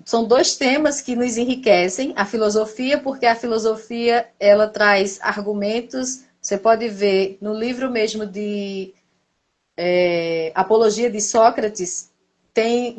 são dois temas que nos enriquecem. A filosofia, porque a filosofia ela traz argumentos. Você pode ver no livro mesmo de Apologia de Sócrates, tem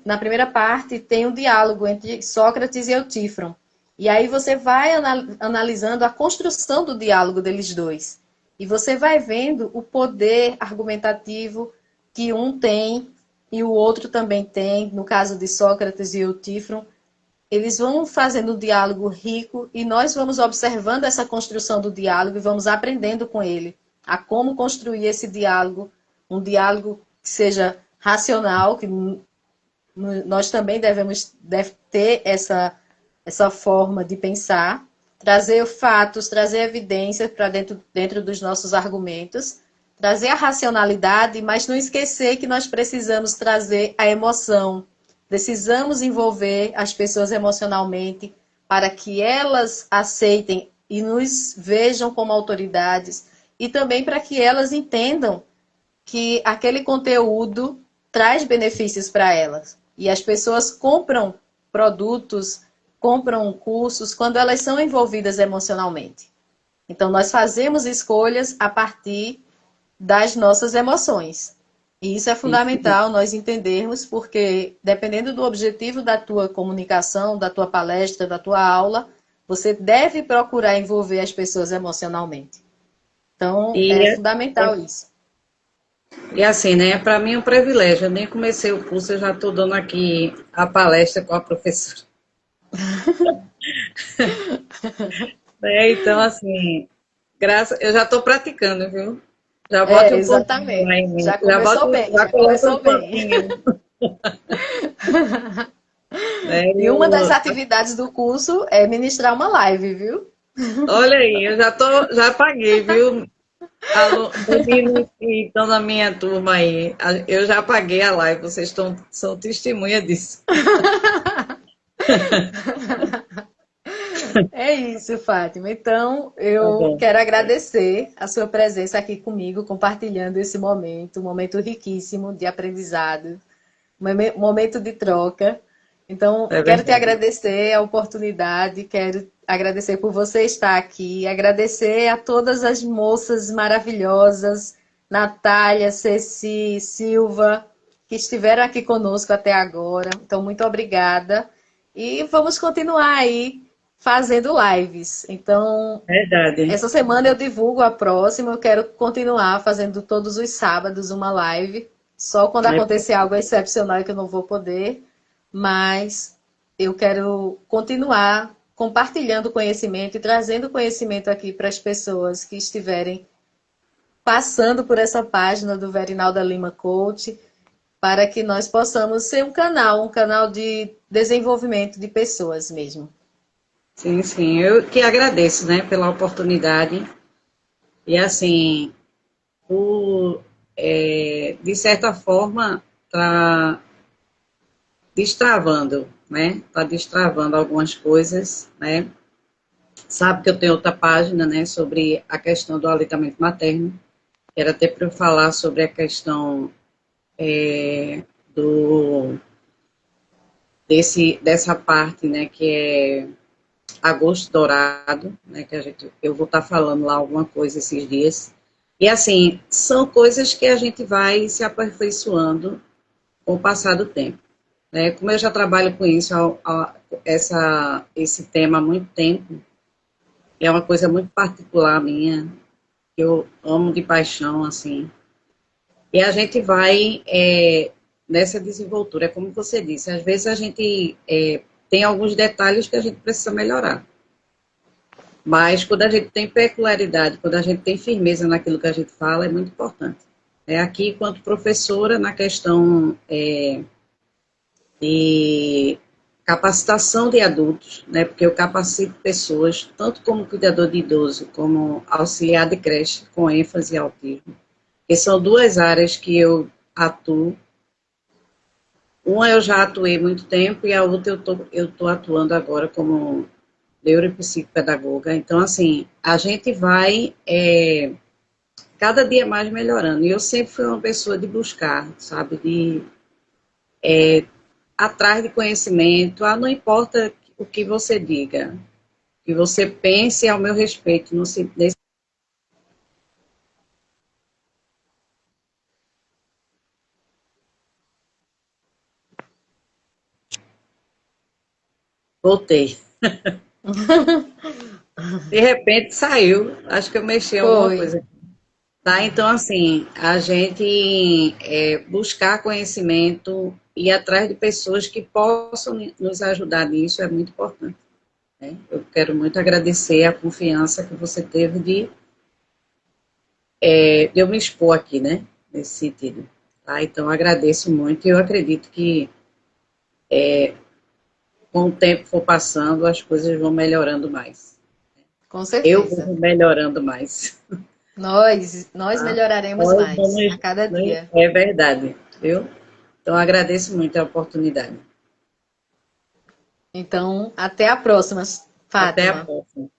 na primeira parte tem um diálogo entre Sócrates e Eutífron. E aí você vai analisando a construção do diálogo deles dois. E você vai vendo o poder argumentativo que um tem e o outro também tem, no caso de Sócrates e Eutífron. Eles vão fazendo um diálogo rico e nós vamos observando essa construção do diálogo e vamos aprendendo com ele a como construir esse diálogo, um diálogo que seja racional, que nós também deve ter essa forma de pensar, trazer fatos, trazer evidências para dentro dos nossos argumentos, trazer a racionalidade, mas não esquecer que nós precisamos trazer a emoção. Precisamos envolver as pessoas emocionalmente para que elas aceitem e nos vejam como autoridades e também para que elas entendam que aquele conteúdo traz benefícios para elas. E as pessoas compram produtos, compram cursos quando elas são envolvidas emocionalmente. Então, nós fazemos escolhas a partir das nossas emoções. E isso é fundamental nós entendermos, porque dependendo do objetivo da tua comunicação, da tua palestra, da tua aula, você deve procurar envolver as pessoas emocionalmente. Então,
E,
é fundamental isso.
e assim, né, para mim é um privilégio. Eu nem comecei o curso, eu já estou dando aqui a palestra com a professora. Então, assim, eu já estou praticando, viu? Já bote um pontinho lá
Exatamente.
em mim.
Já começou bem,
Já
já
coloca um
começou bem.
pontinho. Né?
E uma das atividades do curso é ministrar uma live, viu?
Olha aí, já paguei, viu? Meninos que estão na minha turma aí, eu já paguei a live, são testemunha disso.
É isso, Fátima. Então,
Tá
eu
bom.
quero agradecer a sua presença aqui comigo, compartilhando esse momento, um momento riquíssimo de aprendizado, momento de troca. Então,
É
quero te
verdade.
agradecer a oportunidade, quero agradecer por você estar aqui, agradecer a todas as moças maravilhosas, Natália, Ceci, Silva, que estiveram aqui conosco até agora. Então, muito obrigada. E vamos continuar aí fazendo lives. Então,
Verdade.
essa semana eu divulgo a próxima. Eu quero continuar fazendo todos os sábados uma live. Só quando
É,
acontecer algo excepcional que eu não vou poder. Mas eu quero continuar compartilhando conhecimento e trazendo conhecimento aqui para as pessoas que estiverem passando por essa página do Verinalda Lima Coach, para que nós possamos ser um canal de desenvolvimento de pessoas mesmo.
sim, sim. Eu que agradeço, né, pela oportunidade. E assim, de certa forma, está destravando, né? Está destravando algumas coisas, né? Sabe que eu tenho outra página, né, sobre a questão do aleitamento materno. Era até para eu falar sobre a questão do dessa parte, né, que é agosto dourado, né, que eu vou estar falando lá alguma coisa esses dias. E assim, são coisas que a gente vai se aperfeiçoando com o passar do tempo. Né? Como eu já trabalho com isso, esse tema há muito tempo, é uma coisa muito particular minha, que eu amo de paixão, assim. E a gente vai nessa desenvoltura, é como você disse, às vezes a gente tem alguns detalhes que a gente precisa melhorar. Mas quando a gente tem peculiaridade, quando a gente tem firmeza naquilo que a gente fala, é muito importante. Aqui, enquanto professora, na questão de capacitação de adultos, né, porque eu capacito pessoas, tanto como cuidador de idoso, como auxiliar de creche, com ênfase em autismo, que são duas áreas que eu atuo. Uma eu já atuei muito tempo e a outra eu tô atuando agora como neuropsicopedagoga. Então, assim, a gente vai cada dia mais melhorando. E eu sempre fui uma pessoa de buscar, sabe, de atrás de conhecimento. Ah, não importa o que você diga, o que você pense ao meu respeito. Voltei. De repente saiu. Acho que eu mexi em alguma
Foi.
coisa. Tá, então assim, a gente buscar conhecimento e ir atrás de pessoas que possam nos ajudar nisso é muito importante. Né? Eu quero muito agradecer a confiança que você teve de eu me expor aqui, né? Nesse sentido. Tá? Então agradeço muito e eu acredito que com o tempo for passando, as coisas vão melhorando mais.
Com
Eu
certeza.
vou melhorando mais.
Nós
Tá?
melhoraremos
Nós
mais a
vamos,
cada dia.
é verdade, viu? Então agradeço muito a oportunidade.
Então, até a próxima,
Até a
Fátima.
próxima.